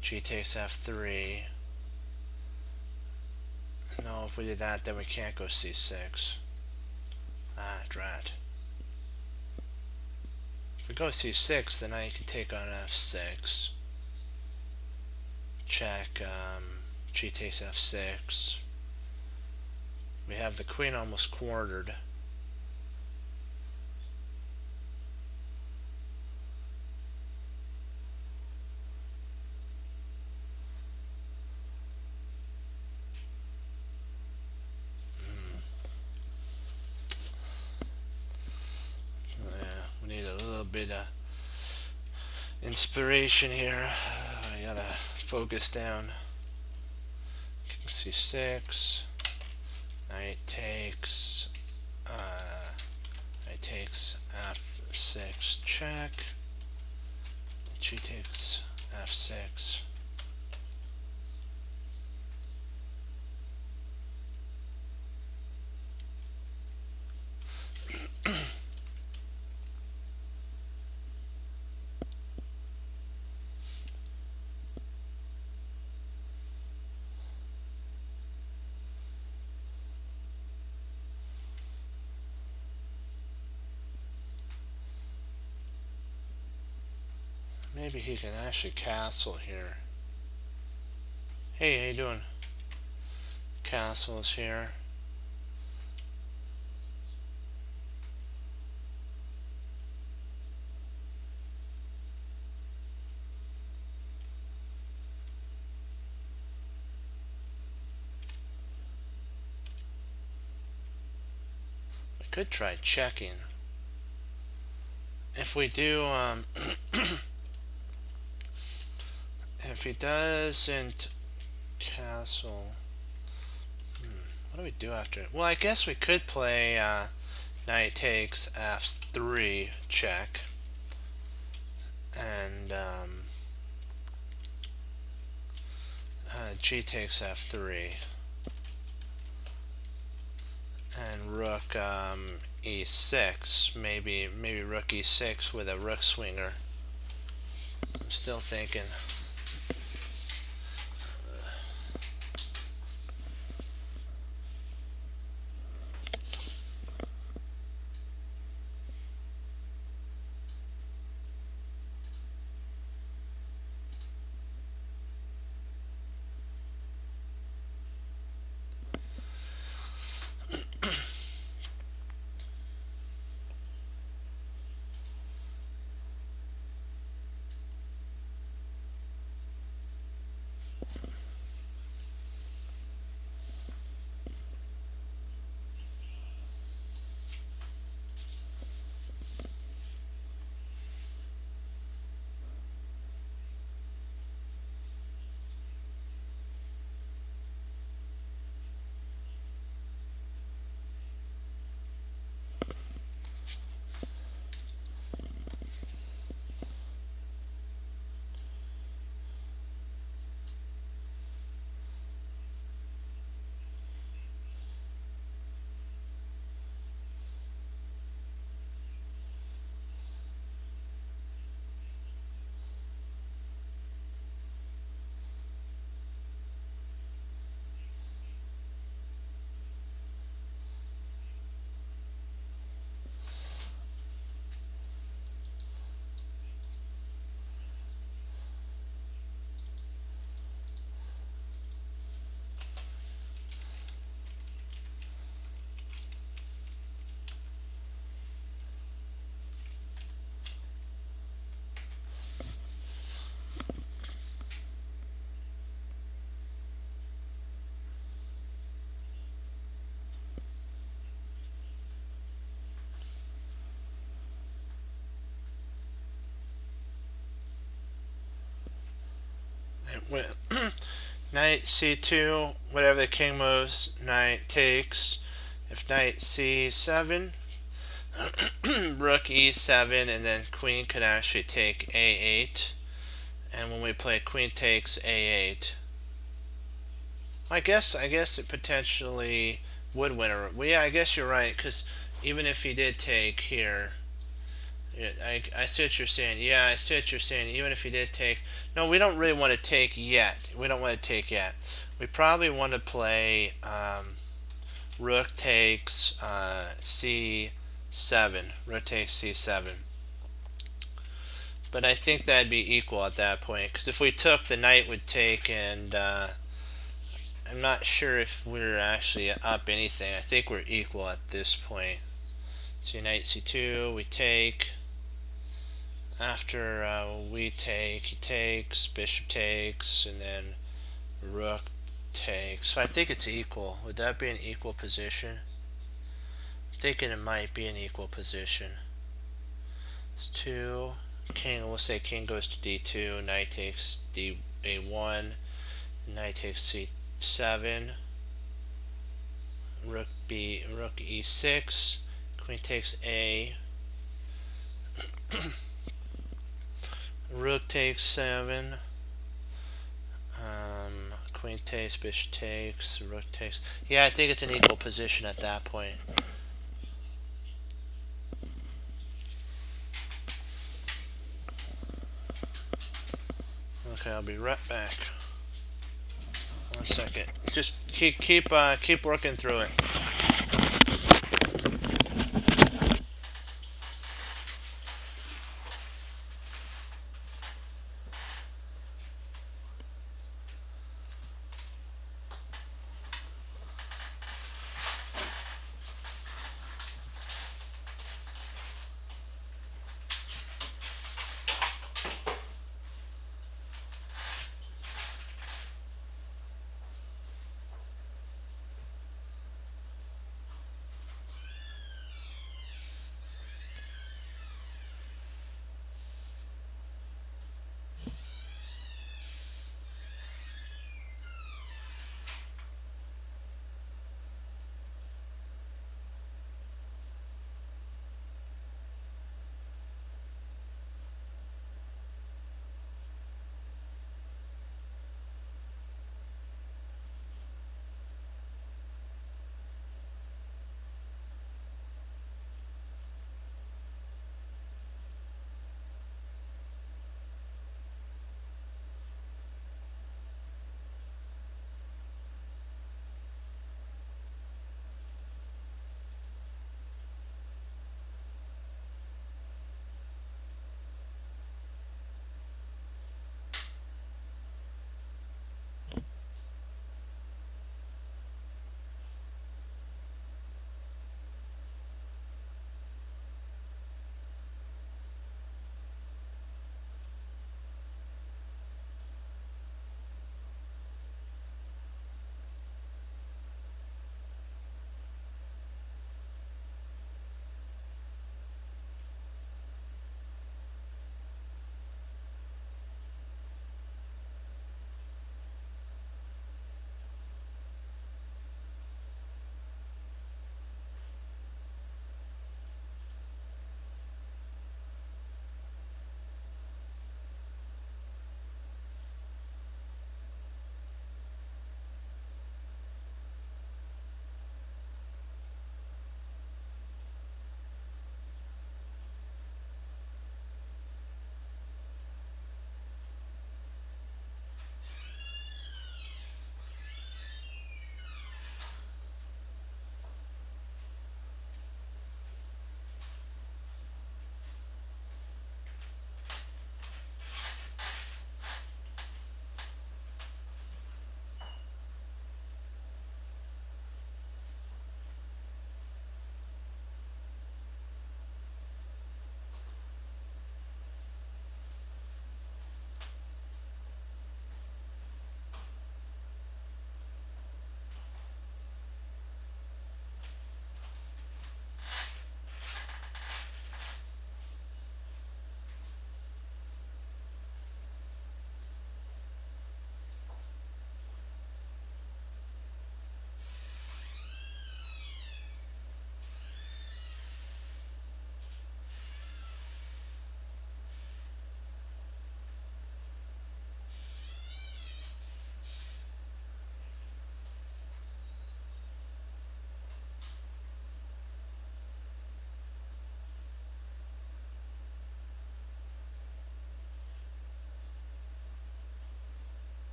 G takes F3. No, if we do that, then we can't go C6. Ah, drat. If we go C6, then I can take on F6. Check, G takes F6. We have the queen almost quartered. Yeah, we need a little bit of inspiration here. I gotta focus down. King C6. Knight takes F6 check. G takes F6. Maybe he can actually castle here. Hey, how you doing? Castles here. We could try checking. If we do, if he doesn't castle, what do we do after it? Well, I guess we could play knight takes F3 check, and G takes F3, and rook E6, maybe rook E6 with a rook swinger. I'm still thinking. And knight c2, whatever the king moves, knight takes. If knight c7, rook e7, and then queen could actually take a8. And when we play queen takes a8, I guess it potentially would win a. Well, yeah, I guess you're right, because even if he did take here, yeah, I see what you're saying. Yeah, I see what you're saying. Even if he did take, no, we don't really want to take yet. We don't want to take yet. We probably want to play rook takes c7. Rook takes c7. But I think that'd be equal at that point, because if we took, the knight would take, and I'm not sure if we're actually up anything. I think we're equal at this point. So knight c2, we take. After we take, he takes, bishop takes, and then rook takes. So I think it's equal. Would that be an equal position? I'm thinking it might be an equal position. It's 2. King, we'll say king goes to d2, knight takes a1, knight takes c7, rook e6, queen takes a, rook takes 7, queen takes, bishop takes, rook takes. Yeah, I think it's an equal position at that point. Okay, I'll be right back. 1 second. Just keep working through it.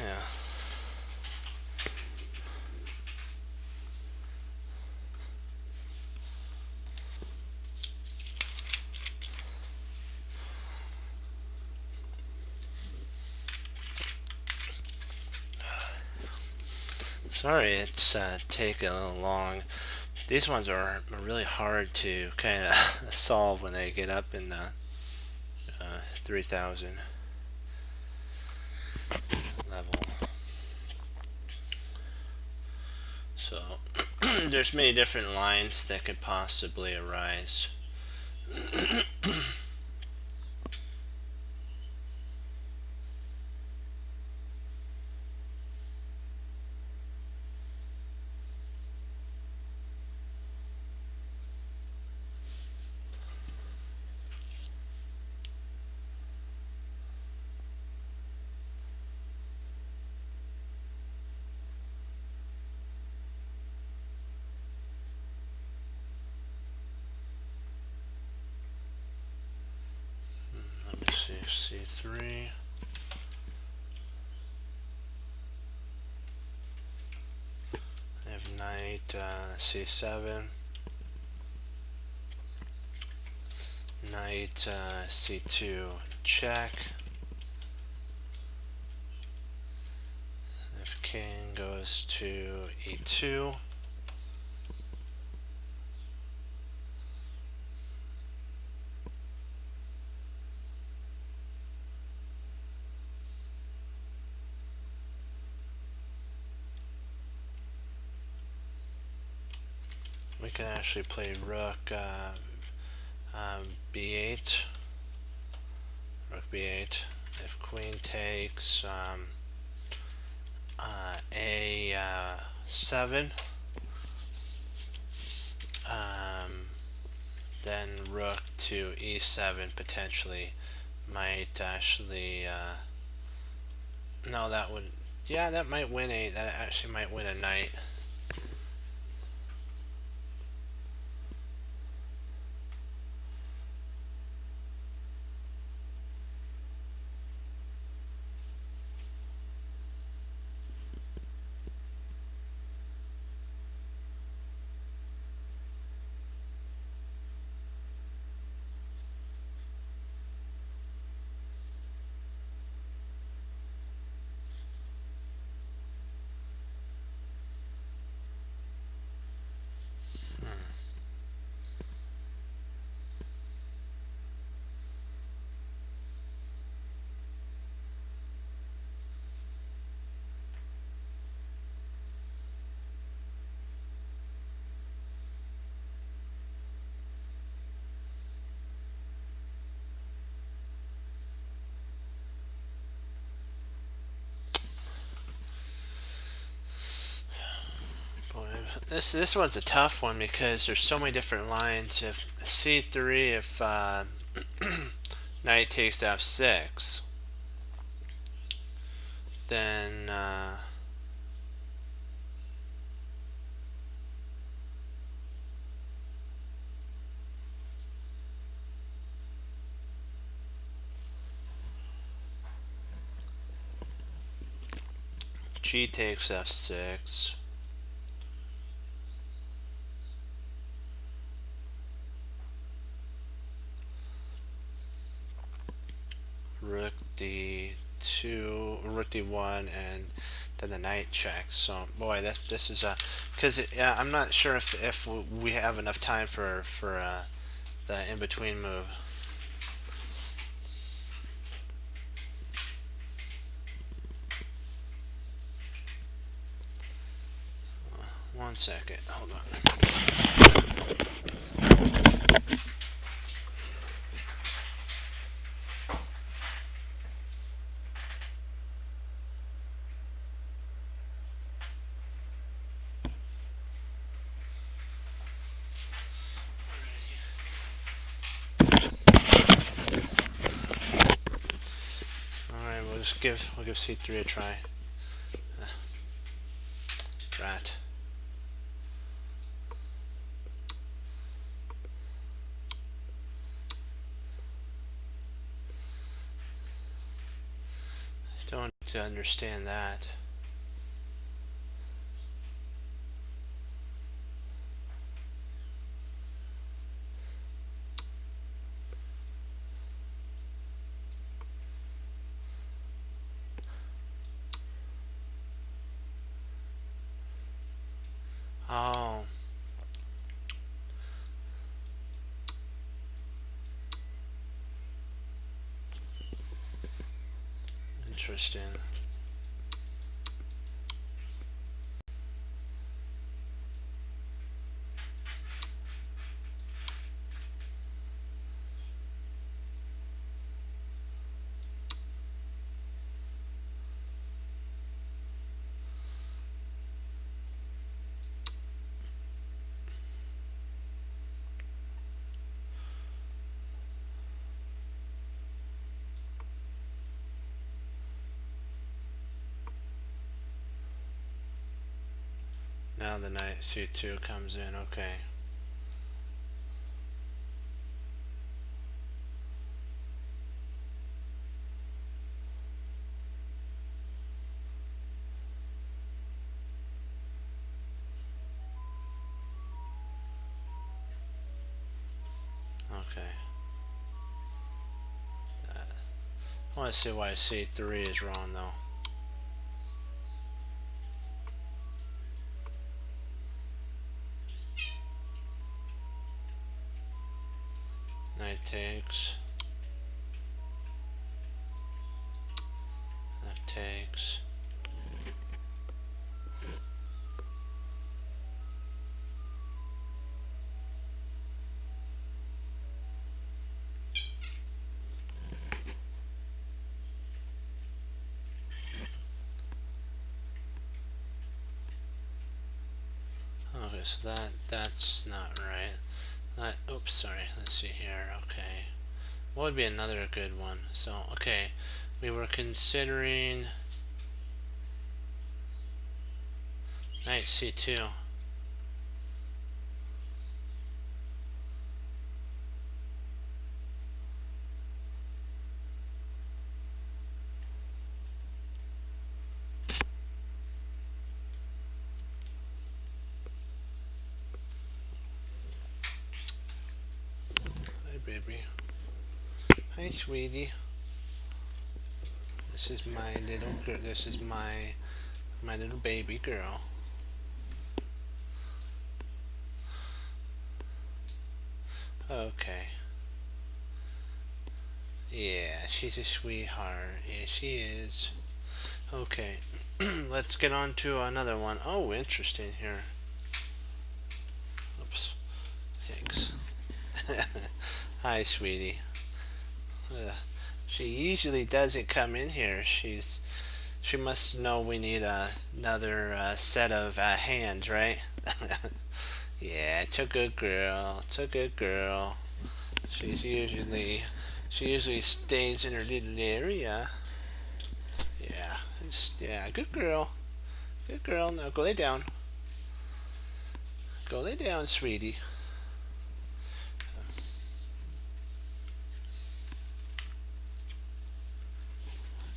Yeah. Sorry, it's taking a little long. These ones are really hard to kind of solve when they get up in 3000 level. So there's many different lines that could possibly arise. Let me see, C3. I have knight C7. Knight C2 check. If king goes to E2. We can actually play rook B8. Rook B8. If queen takes A7, then rook to E7 potentially might actually no, that would, yeah, that might win that actually might win a knight. Boy, this one's a tough one because there's so many different lines. If C3, if knight takes F6, then G takes F6. Rook D2, Rook D1, and then the knight checks. So boy, this is a, because I'm not sure if we have enough time for the in between move. One second, hold on. All right, we'll give C3 a try. Rat. Don't to understand that. Oh, interesting. Now the knight c2 comes in. Okay. Okay. I want to see why c3 is wrong though. Knight takes. That takes. Okay, so that's not right. Oops, sorry. Let's see here. Okay. What would be another good one? So, okay, we were considering knight c2. Hi, baby. Hi, sweetie. This is my little girl. This is my little baby girl. Okay. Yeah, she's a sweetheart. Yeah, she is. Okay. Let's get on to another one. Oh, interesting here. Oops. Thanks. Hi, sweetie. She usually doesn't come in here. She must know we need another set of hands, right? Yeah, it's a good girl. It's a good girl. She usually stays in her little area. Yeah, yeah, good girl. Good girl. Now go lay down. Go lay down, sweetie.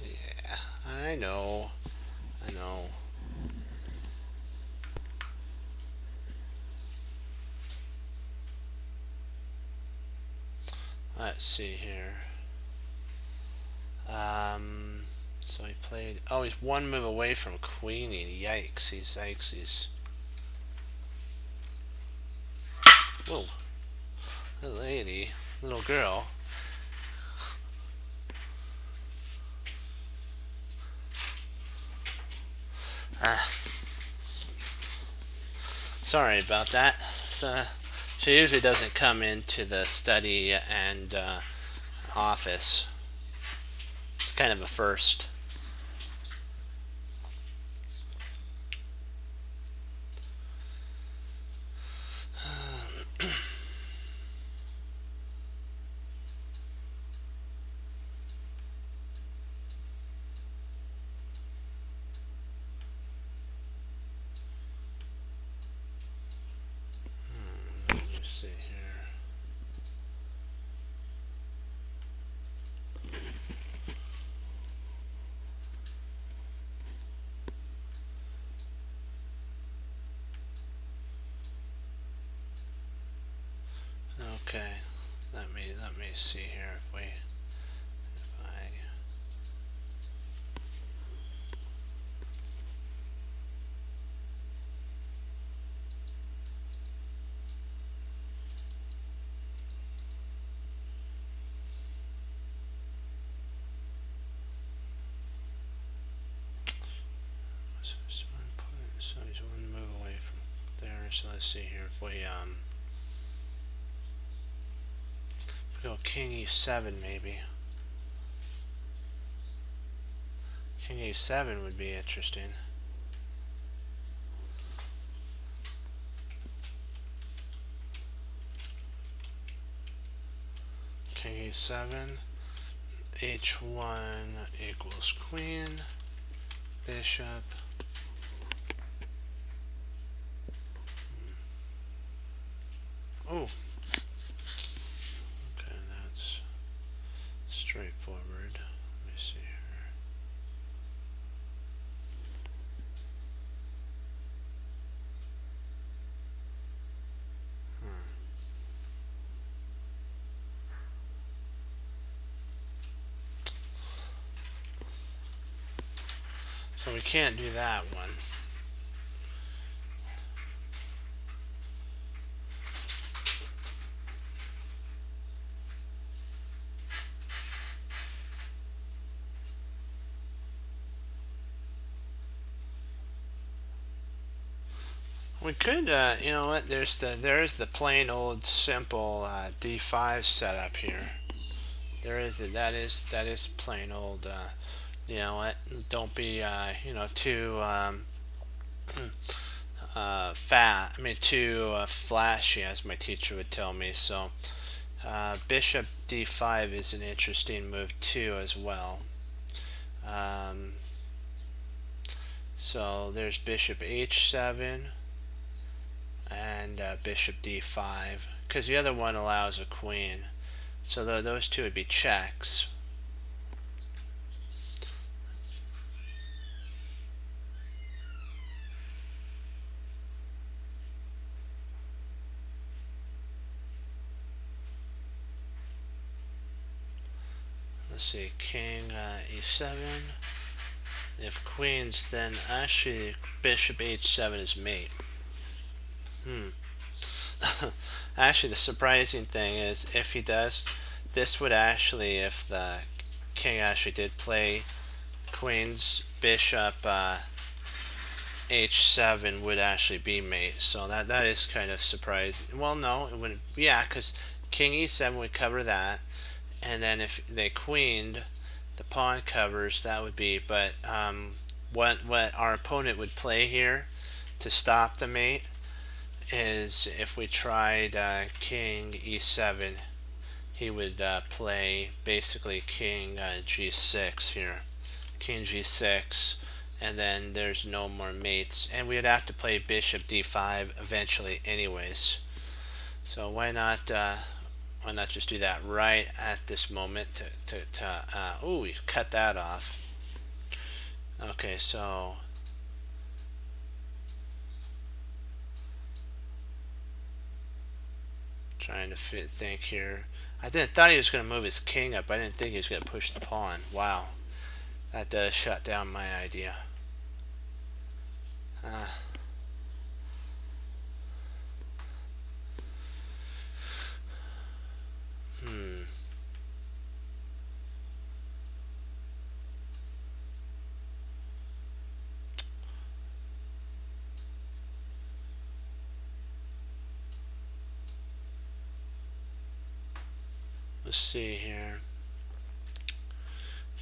Yeah, I know. I know. Let's see here. So he played. Oh, he's one move away from queening. Yikes! Yikes! Whoa, little lady, little girl. Ah, sorry about that. So, she usually doesn't come into the study and office. It's kind of a first. Let me see here. let me see here if I so he's one move away from there. So let's see here if we go king e7 maybe. King a7 would be interesting. King a7, h1 equals queen, bishop. Oh, okay, that's straightforward. Let me see here. So we can't do that one. We could, you know what? There is the plain old simple D5 setup here. There is that is plain old. You know what? Don't be you know too fat. I mean too flashy, as my teacher would tell me. So bishop D5 is an interesting move too as well. So there's bishop H7 and bishop D5, because the other one allows a queen. So those two would be checks. Let's see, king e7. If queens, then actually bishop h7 is mate. Actually, the surprising thing is if he does, this would actually, if the king actually did play queens, bishop h7 would actually be mate. So that is kind of surprising. Well, no, it wouldn't. Yeah, because king e7 would cover that, and then if they queened, the pawn covers. That would be. But what our opponent would play here to stop the mate is if we tried king e7, he would play basically king g6 here, king g6, and then there's no more mates, and we would have to play bishop d5 eventually anyways. So why not just do that right at this moment oh, we cut that off. Okay, so trying to think here. I thought he was going to move his king up. I didn't think he was going to push the pawn. Wow, that does shut down my idea. Let's see here.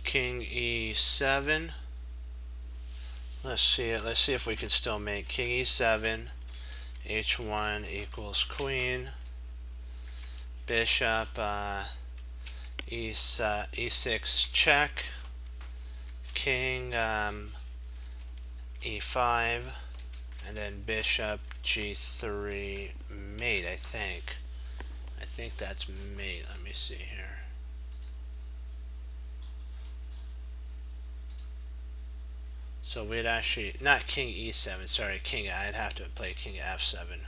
King e7. Let's see it. Let's see if we can still make king e7, h1 equals queen, bishop e6 check, king e5, and then bishop g3 mate. I think that's mate. Let me see here. So we'd actually, not king e7, sorry, king, I'd have to play king f7.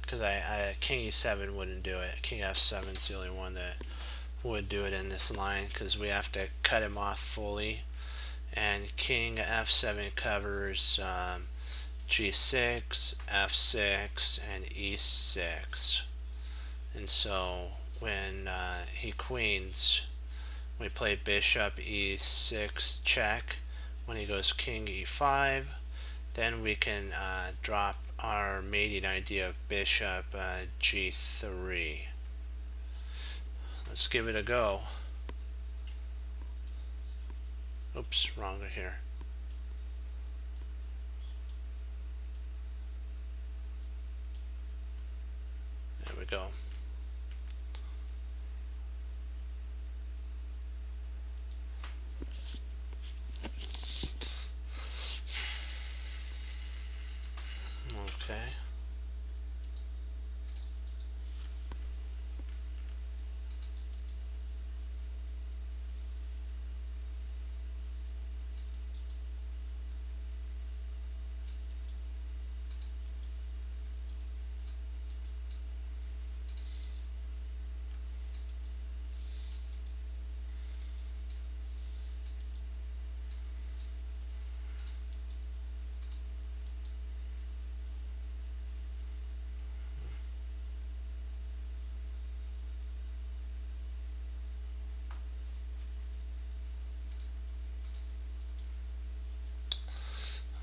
because I king e7 wouldn't do it. King f7 is the only one that would do it in this line, because we have to cut him off fully. And king f7 covers g6, f6, and e6. And so when he queens, we play bishop e6 check. When he goes king e5, then we can drop our mating idea of bishop g3. Let's give it a go. Oops, wrong here. There we go. Okay.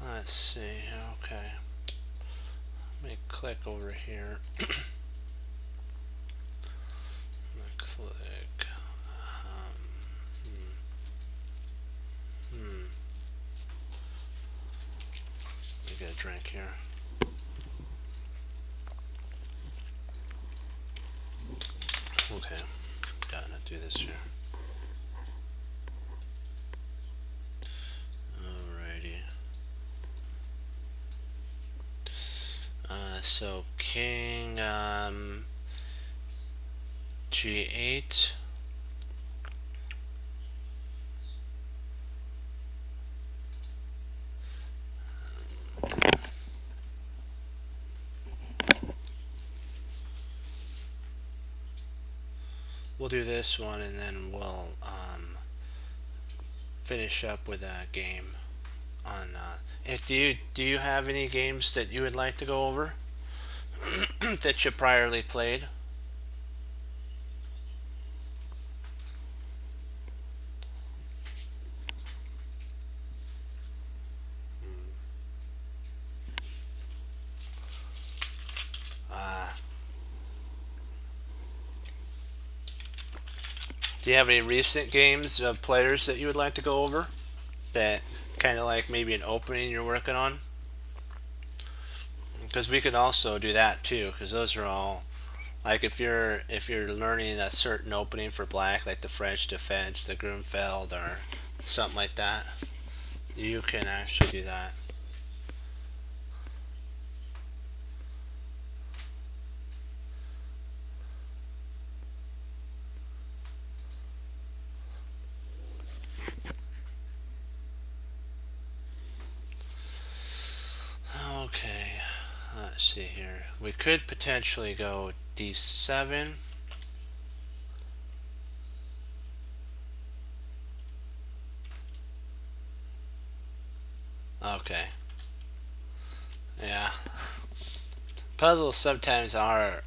Let's see. Okay. Let me click over here. Click. Let me get a drink here. Okay. Gotta do this here. Alrighty. So king g8. We'll do this one, and then we'll finish up with a game on. Do you have any games that you would like to go over that you priorly played? Do you have any recent games of players that you would like to go over that kind of like maybe an opening you're working on? Because we could also do that too, because those are all like if you're learning a certain opening for black, like the French defense, the Grunfeld, or something like that, you can actually do that. Okay, let's see here. We could potentially go d7. Okay. Yeah. Puzzles sometimes are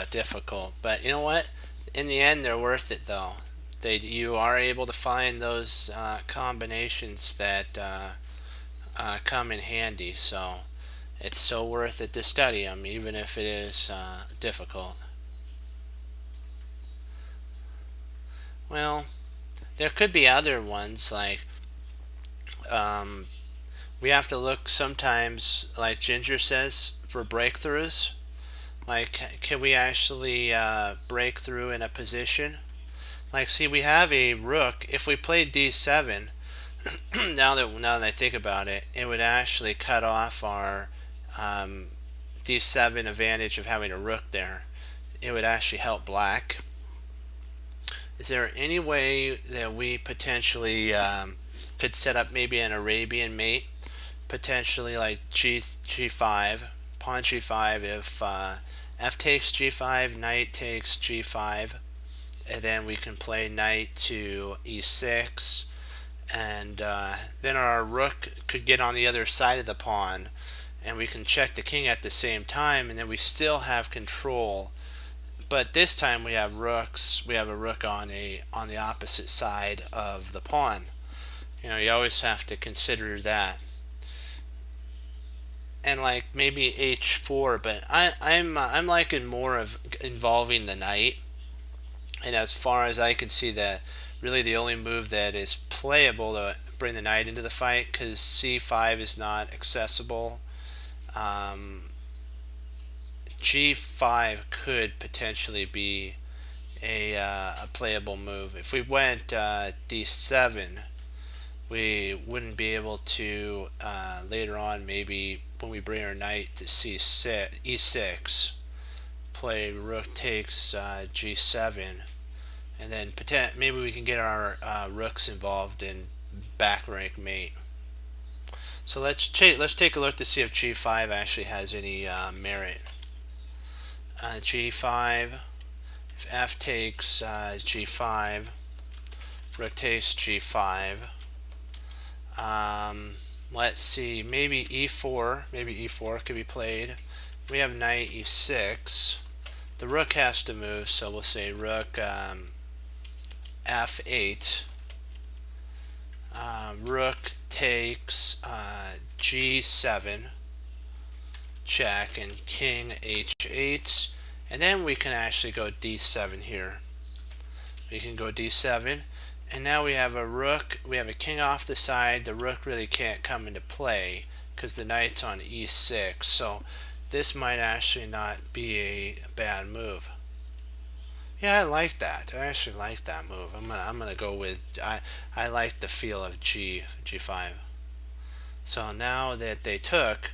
difficult, but you know what? In the end, they're worth it though. You are able to find those combinations that come in handy. So it's so worth it to study them, even if it is difficult. Well, there could be other ones like we have to look sometimes, like Ginger says, for breakthroughs. Like, can we actually break through in a position? Like, see, we have a rook. If we played d7, now that I think about it, it would actually cut off our d7 advantage of having a rook there. It would actually help black. Is there any way that we potentially could set up maybe an Arabian mate, potentially like g5, pawn g5 if F takes g5, knight takes g5, and then we can play knight to e6, and then our rook could get on the other side of the pawn, and we can check the king at the same time, and then we still have control. But this time we have rooks. We have a rook on the opposite side of the pawn. You know, you always have to consider that. And like maybe h4, but I'm liking more of involving the knight. And as far as I can see, that really the only move that is playable to bring the knight into the fight, because c5 is not accessible. G5 could potentially be a playable move. If we went d7, we wouldn't be able to later on, maybe when we bring our knight to c6, e6, play rook takes g7, and then maybe we can get our rooks involved in back rank mate. So let's take a look to see if g5 actually has any merit. G5, if f takes g5, rook takes g5. Let's see, maybe e4 could be played. We have knight e6. The rook has to move, so we'll say rook f8. Rook takes g7, check, and king h8, and then we can actually go d7 here. We can go d7, and now we have a rook, we have a king off the side. The rook really can't come into play because the knight's on e6, so this might actually not be a bad move. Yeah, I like that. I actually like that move. I'm gonna go with I like the feel of g5. So now that they took,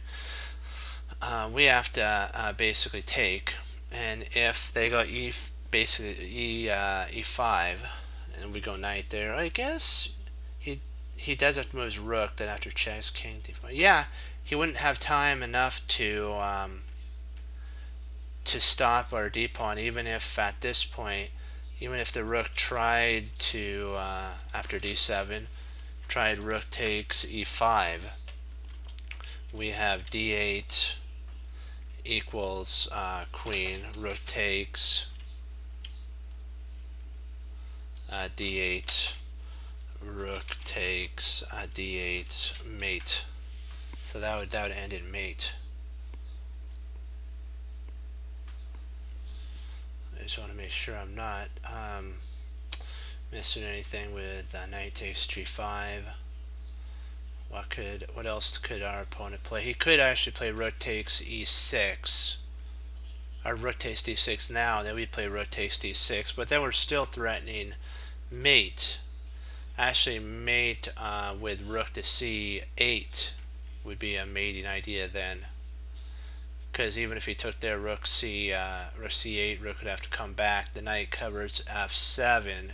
we have to basically take, and if they go basically e5, and we go knight there, I guess he does have to move his rook. Then after chess, king d5. Yeah, he wouldn't have time enough to stop our d pawn, even if at this point, even if the rook tried to after d7, tried rook takes e5, we have d8 equals queen, rook takes d8, rook takes d8 mate. So that would end in mate. I just want to make sure I'm not missing anything with knight takes g5. What else could our opponent play? He could actually play rook takes e6. Or rook takes d6 now, then we play rook takes d6, but then we're still threatening mate. Actually, mate with rook to c8 would be a mating idea then. Because even if he took their rook c8, rook would have to come back. The knight covers f7.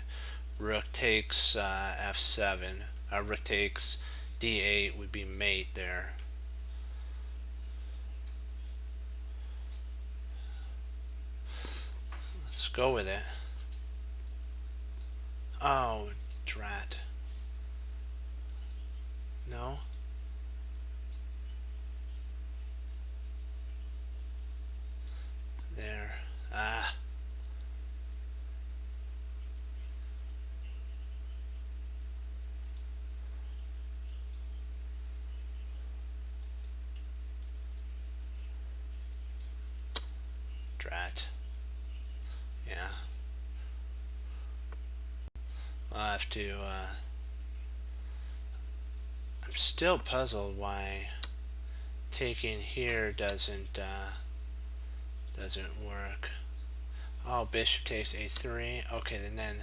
Rook takes f7. Rook takes d8 would be mate there. Let's go with it. Oh, drat. No? There. Drat. Yeah. I'll have to I'm still puzzled why taking here doesn't work. Oh, bishop takes a3. Okay, then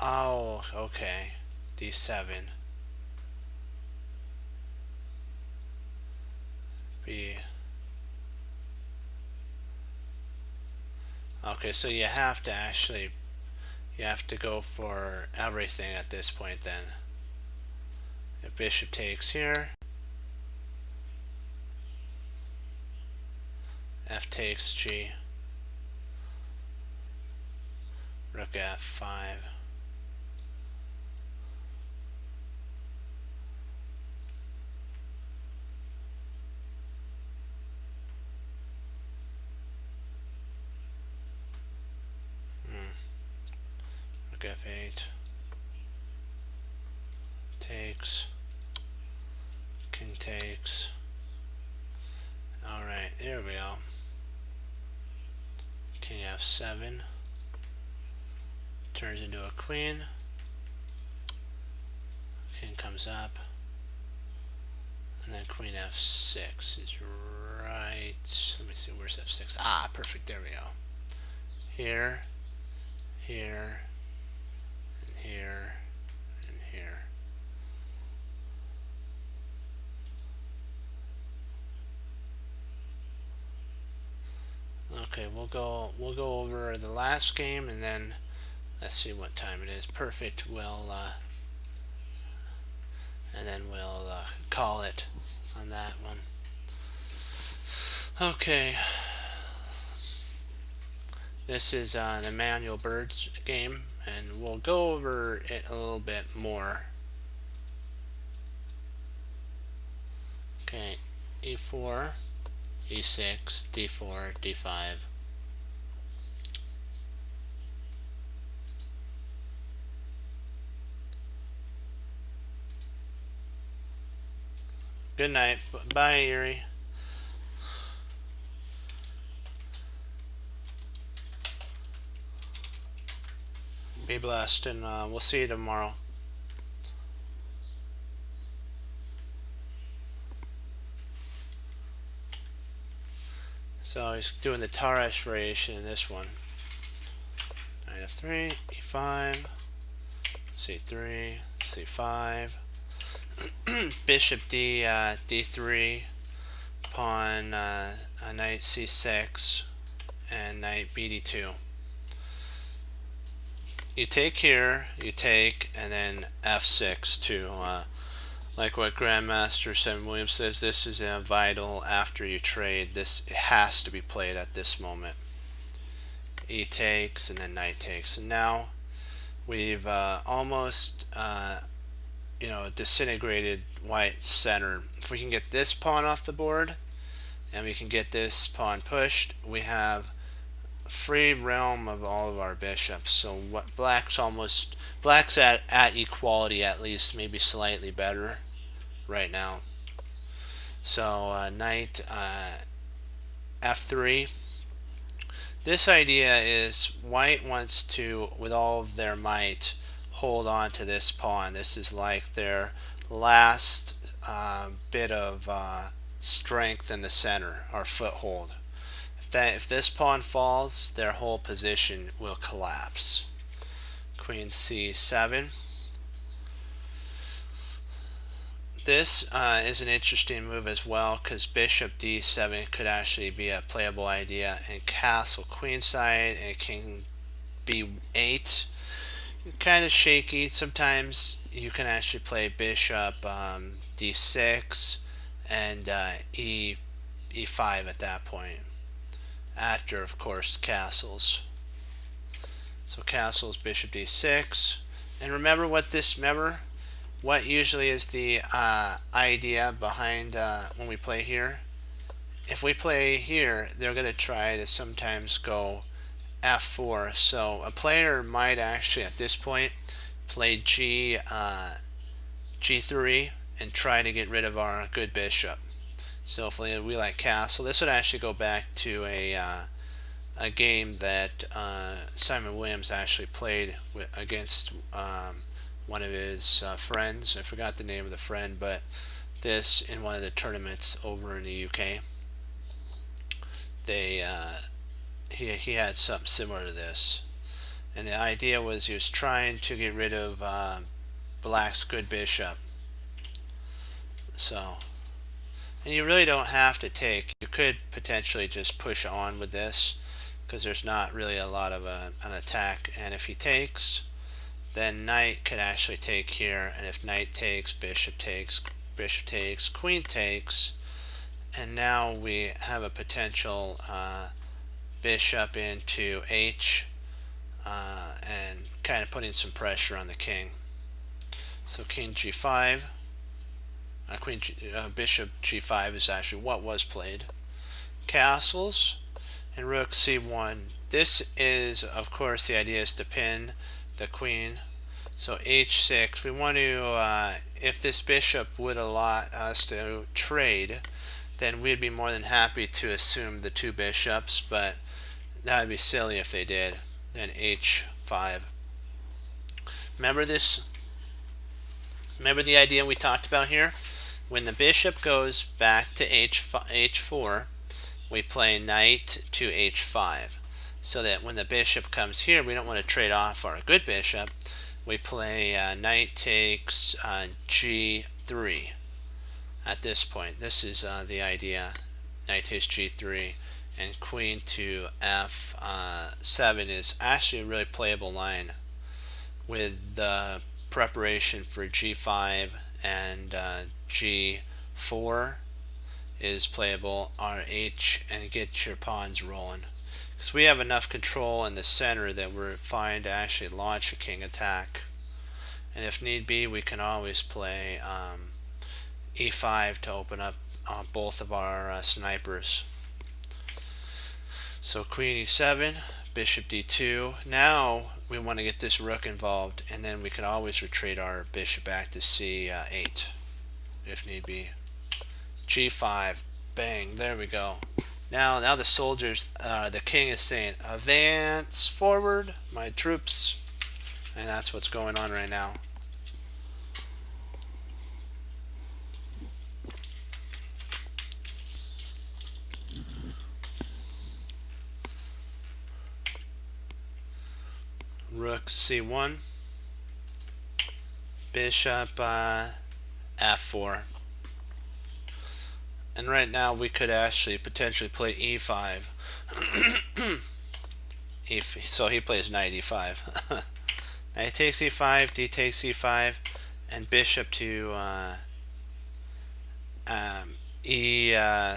oh, okay, d7. B. Okay, so you have to go for everything at this point then. If bishop takes here, F takes G. Rook F5. Rook F8. Takes. King takes. Alright, there we go. King F7. Turns into a queen. King comes up. And then Queen F6 is right. Let me see, where's F6? Ah, perfect, there we go. Here, here, and here, and here. Okay, we'll go over the last game, and then let's see what time it is. Perfect. And then we'll call it on that one. Okay. This is an Emmanuel Birds game, and we'll go over it a little bit more. Okay, E4, E6, D4, D5. Good night. Bye, Erie. Be blessed, and we'll see you tomorrow. So he's doing the Tarrasch variation in this one. Knight F3, E5, C3, C5, Bishop D, D3, pawn a Knight C6, and Knight BD2. You take here, you take, and then F6 to like what Grandmaster Simon Williams says, this is vital after you trade. This has to be played at this moment. E takes, and then Knight takes. And now we've almost disintegrated White's center. If we can get this pawn off the board, and we can get this pawn pushed, we have free realm of all of our bishops. So what black's at equality, at least, maybe slightly better right now. So Knight F3. This idea is White wants to, with all of their might, hold on to this pawn. This is like their last bit of strength in the center, or foothold. If this pawn falls, their whole position will collapse. Queen C7. This is an interesting move as well, because Bishop D7 could actually be a playable idea, and castle queenside and King B8. Kind of shaky. Sometimes you can actually play Bishop D6 and E5 at that point. After, of course, castles. So castles, Bishop D6, and remember what usually is the idea behind when we play here. If we play here, they're going to try to sometimes go F4. So a player might actually at this point play G3 and try to get rid of our good bishop. So if we like castle, this would actually go back to a game that Simon Williams actually played against one of his friends. I forgot the name of the friend, but this in one of the tournaments over in the UK. He had something similar to this, and the idea was he was trying to get rid of Black's good bishop. So, and you really don't have to take. You could potentially just push on with this, because there's not really a lot of an attack. And if he takes, then Knight could actually take here, and if Knight takes, Bishop takes, Bishop takes, Queen takes, and now we have a potential bishop into h, and kind of putting some pressure on the king. So king g5, bishop g5 is actually what was played. Castles and rook c1. This is, of course, the idea is to pin the queen. So h6, we want to, if this bishop would allow us to trade, then we'd be more than happy to assume the two bishops, but that would be silly if they did. Then h5. Remember this? Remember the idea we talked about here? When the bishop goes back to h4, we play knight to h5. So that when the bishop comes here, we don't want to trade off our good bishop. We play knight takes g3 at this point. This is the idea. Knight takes g3, and queen to f7 is actually a really playable line with the preparation for g5 and g4 is playable, rh, and get your pawns rolling. Because we have enough control in the center that we're fine to actually launch a king attack. And if need be, we can always play e5 to open up both of our snipers. So queen e7, bishop d2. Now we want to get this rook involved, and then we can always retreat our bishop back to c8 if need be. g5, bang, there we go. Now the soldiers, the king is saying, advance forward, my troops. And that's what's going on right now. Rook c1, bishop f4. And right now we could actually potentially play e5. So he plays knight e5. Knight takes e5, d takes e5, and bishop to e7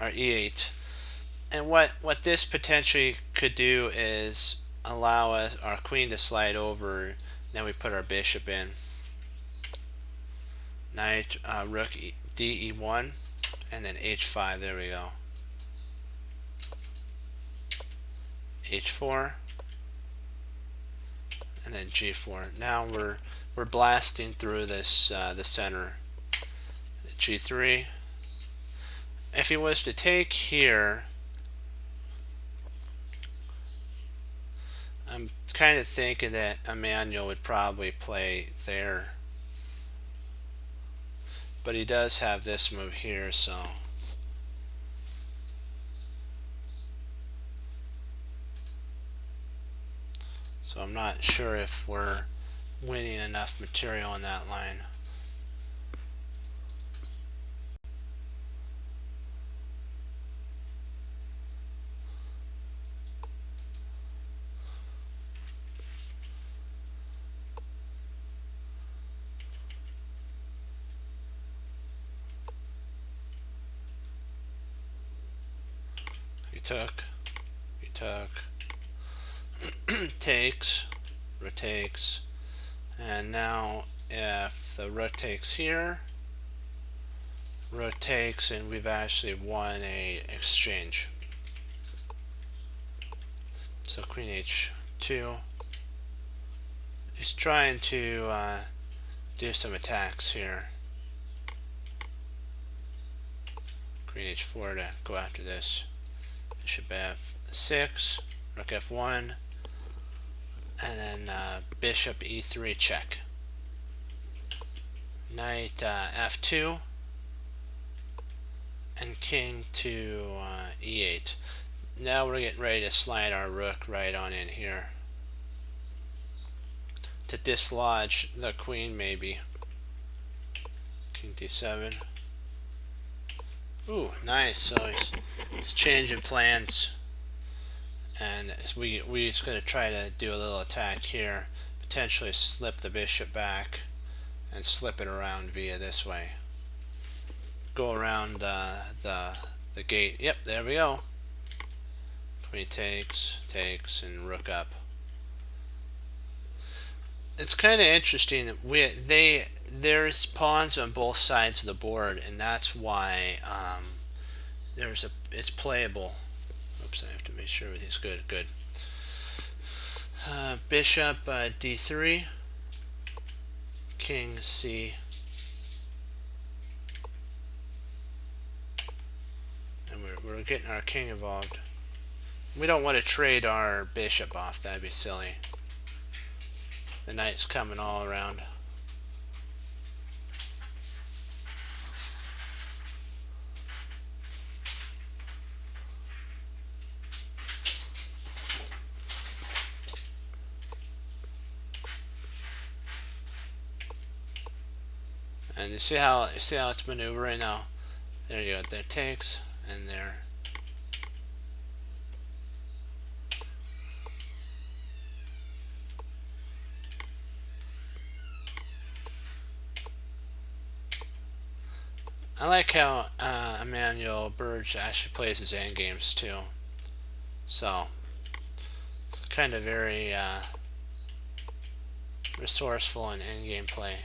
or e8. And what this potentially could do is allow us our queen to slide over. Then we put our bishop in. Knight rook d1, and then h5. There we go. h4, and then g4. Now we're blasting through this the center. g3. If he was to take here, I'm kind of thinking that Emmanuel would probably play there. But he does have this move here, so I'm not sure if we're winning enough material on that line. He took, takes, rook takes, and now if the rook takes here, rook takes, and we've actually won a exchange. So queen h2. He's trying to do some attacks here. Queen h4 to go after this. Bishop f6, rook f1, and then bishop e3 check. Knight f2, and king to e8. Now we're getting ready to slide our rook right on in here to dislodge the queen, maybe. King d7. Ooh, nice. So he's changing plans, and we're just going to try to do a little attack here, potentially slip the bishop back and slip it around via this way. go around the gate. Yep, there we go. Queen takes, and rook up. It's kind of interesting that there's pawns on both sides of the board, and that's why it's playable. Oops, I have to make sure everything's good. Good. Bishop d3, king c, and we're getting our king involved. We don't want to trade our bishop off. That'd be silly. The knight's coming all around. And you see how it's maneuvering now. There you go. There takes, and there. I like how Emanuel Berge actually plays his end games too. So it's kind of very resourceful in end game play.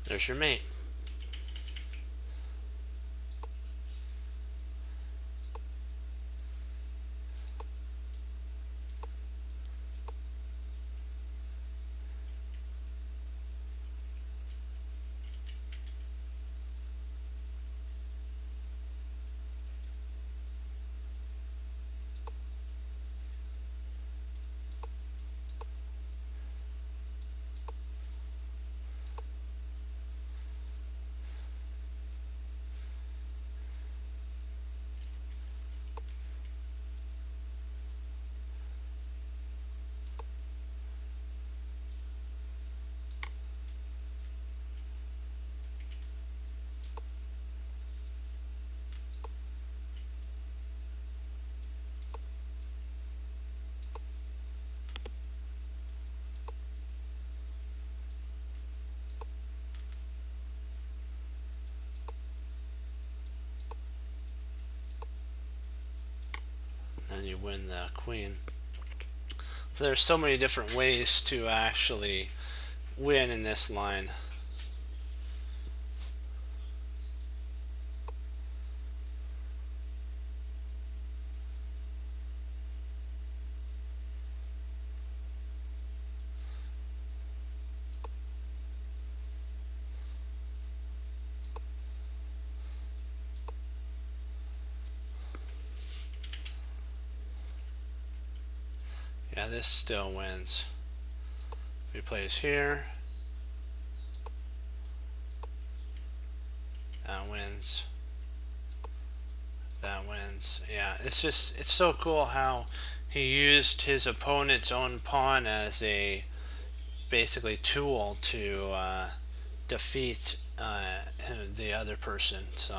There's your mate. And you win the queen. So there's so many different ways to actually win in this line. Yeah, this still wins. He plays here. That wins. That wins. Yeah, it's so cool how he used his opponent's own pawn as a basically tool to defeat the other person. So.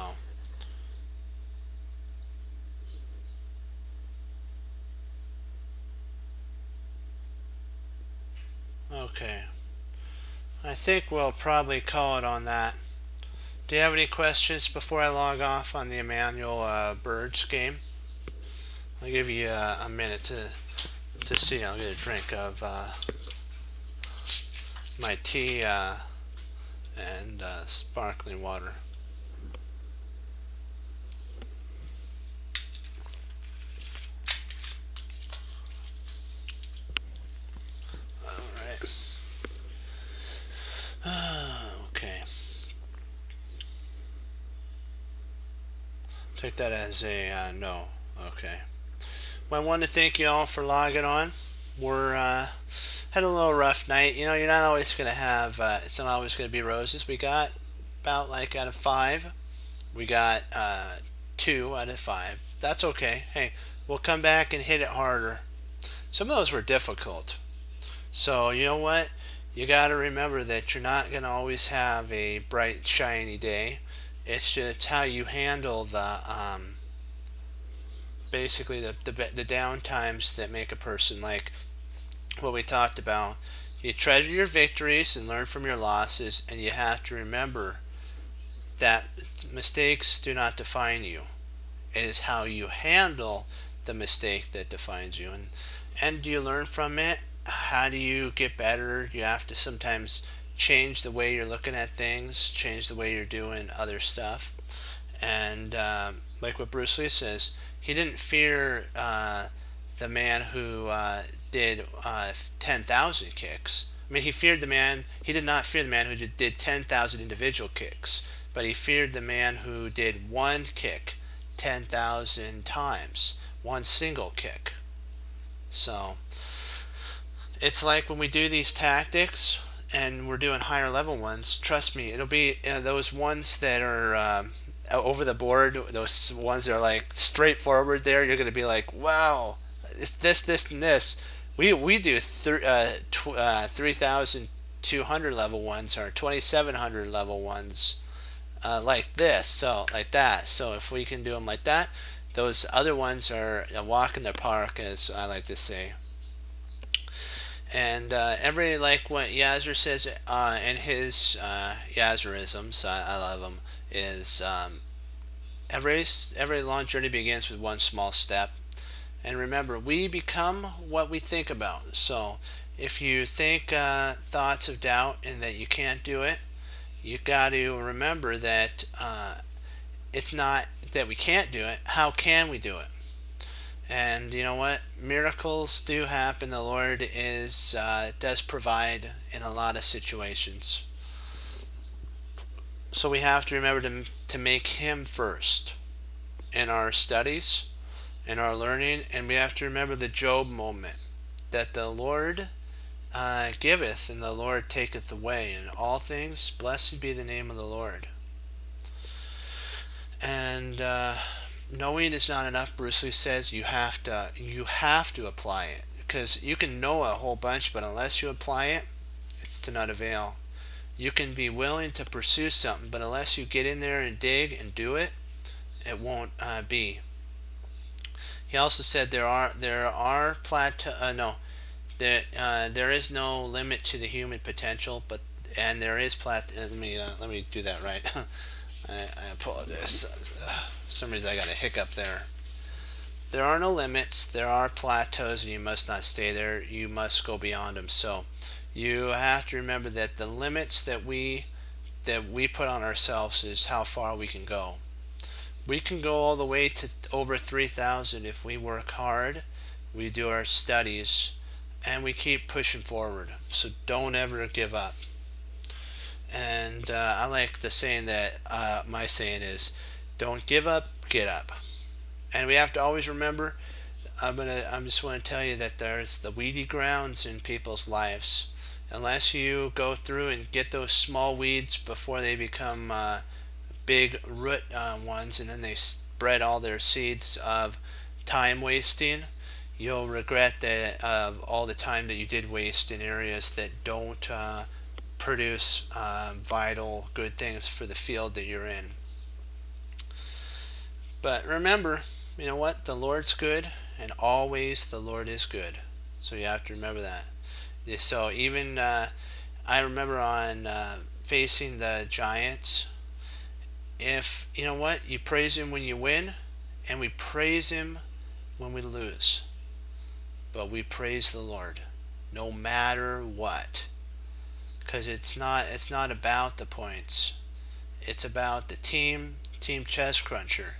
Okay. I think we'll probably call it on that. Do you have any questions before I log off on the Emanuel Berge game? I'll give you a minute to see. I'll get a drink of my tea and sparkling water. Okay. Take that as a no. Okay. Well, I want to thank you all for logging on. We're had a little rough night. You know, you're not always going to have. It's not always going to be roses. We got about like out of 5. We got 2 out of 5. That's okay. Hey, we'll come back and hit it harder. Some of those were difficult. So, you know what? You got to remember that you're not going to always have a bright, shiny day. It's just how you handle the basically the down times that make a person, like what we talked about. You treasure your victories and learn from your losses, and you have to remember that mistakes do not define you. It is how you handle the mistake that defines you. And do you learn from it? How do you get better? You have to sometimes change the way you're looking at things, change the way you're doing other stuff. And like what Bruce Lee says, he didn't fear the man who did 10,000 kicks. I mean, he did not fear the man who did 10,000 individual kicks, but he feared the man who did one kick 10,000 times, one single kick. So it's like when we do these tactics and we're doing higher level ones, trust me, it'll be those ones that are over the board, those ones that are like straightforward there, you're going to be like, wow, it's this, and this. We do 3,200 level ones or 2,700 level ones like this, so like that. So if we can do them like that, those other ones are a walk in the park, as I like to say. And every, like what Yazzer says in his Yazzerisms, I love them, is every long journey begins with one small step. And remember, we become what we think about. So if you think thoughts of doubt and that you can't do it, you got to remember that it's not that we can't do it. How can we do it? And you know what? Miracles do happen. The Lord does provide in a lot of situations. So we have to remember to make Him first in our studies, in our learning, and we have to remember the Job moment, that the Lord giveth and the Lord taketh away, in all things blessed be the name of the Lord. And knowing is not enough. Bruce Lee says you have to apply it, because you can know a whole bunch, but unless you apply it, it's to not avail. You can be willing to pursue something, but unless you get in there and dig and do it, it won't be. He also said there are plateau no there is no limit to the human potential, but and there is let me do that right. I apologize. For some reason I got a hiccup there. There are no limits. There are plateaus, and you must not stay there. You must go beyond them. So you have to remember that the limits that we put on ourselves is how far we can go. We can go all the way to over 3,000 if we work hard, we do our studies, and we keep pushing forward. So don't ever give up. And I like the saying that my saying is, don't give up, get up. And we have to always remember, I'm just want to tell you that there's the weedy grounds in people's lives. Unless you go through and get those small weeds before they become big root ones, and then they spread all their seeds of time wasting, you'll regret that of all the time that you did waste in areas that don't produce vital good things for the field that you're in. But remember, you know what? The Lord's good, and always the Lord is good. So you have to remember that. So even I remember on facing the Giants, if you know what, you praise Him when you win, and we praise Him when we lose. But we praise the Lord no matter what, because it's not about the points. It's about the team chess cruncher.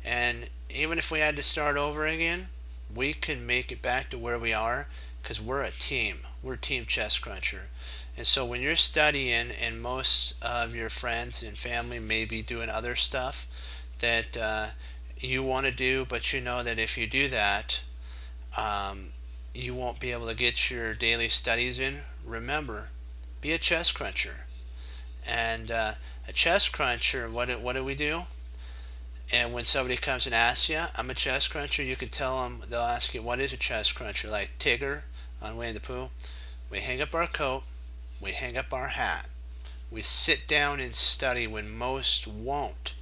And even if we had to start over again, we can make it back to where we are, because we're a team. We're team chess cruncher. And so when you're studying, and most of your friends and family may be doing other stuff that you want to do, but you know that if you do that, you won't be able to get your daily studies in, remember, be a chess cruncher. And a chest cruncher, what do we do? And when somebody comes and asks you, I'm a chest cruncher, you can tell them, they'll ask you, what is a chest cruncher? Like Tigger on Winnie the Pooh. We hang up our coat, we hang up our hat, we sit down and study when most won't.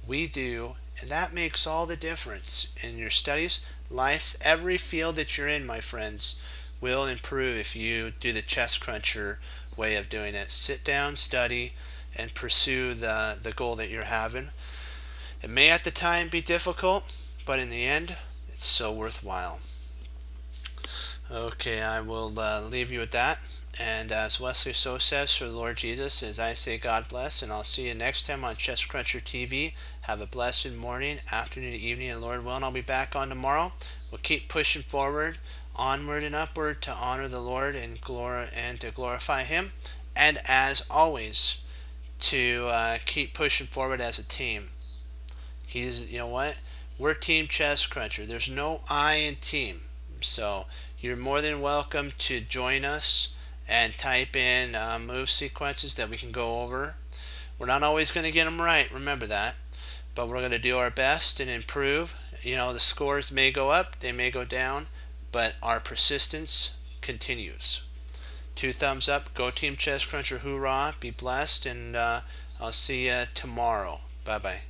We do, and that makes all the difference in your studies. Life's every field that you're in, my friends, will improve if you do the chest cruncher way of doing it. Sit down, study, and pursue the goal that you're having. It may at the time be difficult, but in the end, it's so worthwhile. Okay, I will leave you with that. And as Wesley So says, for the Lord Jesus, as I say, God bless, and I'll see you next time on Chest Cruncher TV. Have a blessed morning, afternoon, evening, and Lord willing, I'll be back on tomorrow. We'll keep pushing forward, onward and upward to honor the Lord and to glorify Him. And as always, to keep pushing forward as a team. You know what? We're Team Chest Cruncher. There's no I in team. So you're more than welcome to join us and type in move sequences that we can go over. We're not always going to get them right, remember that. But we're going to do our best and improve. You know, the scores may go up, they may go down, but our persistence continues. 2 thumbs up. Go Team Chest Cruncher. Hoorah. Be blessed. And I'll see you tomorrow. Bye-bye.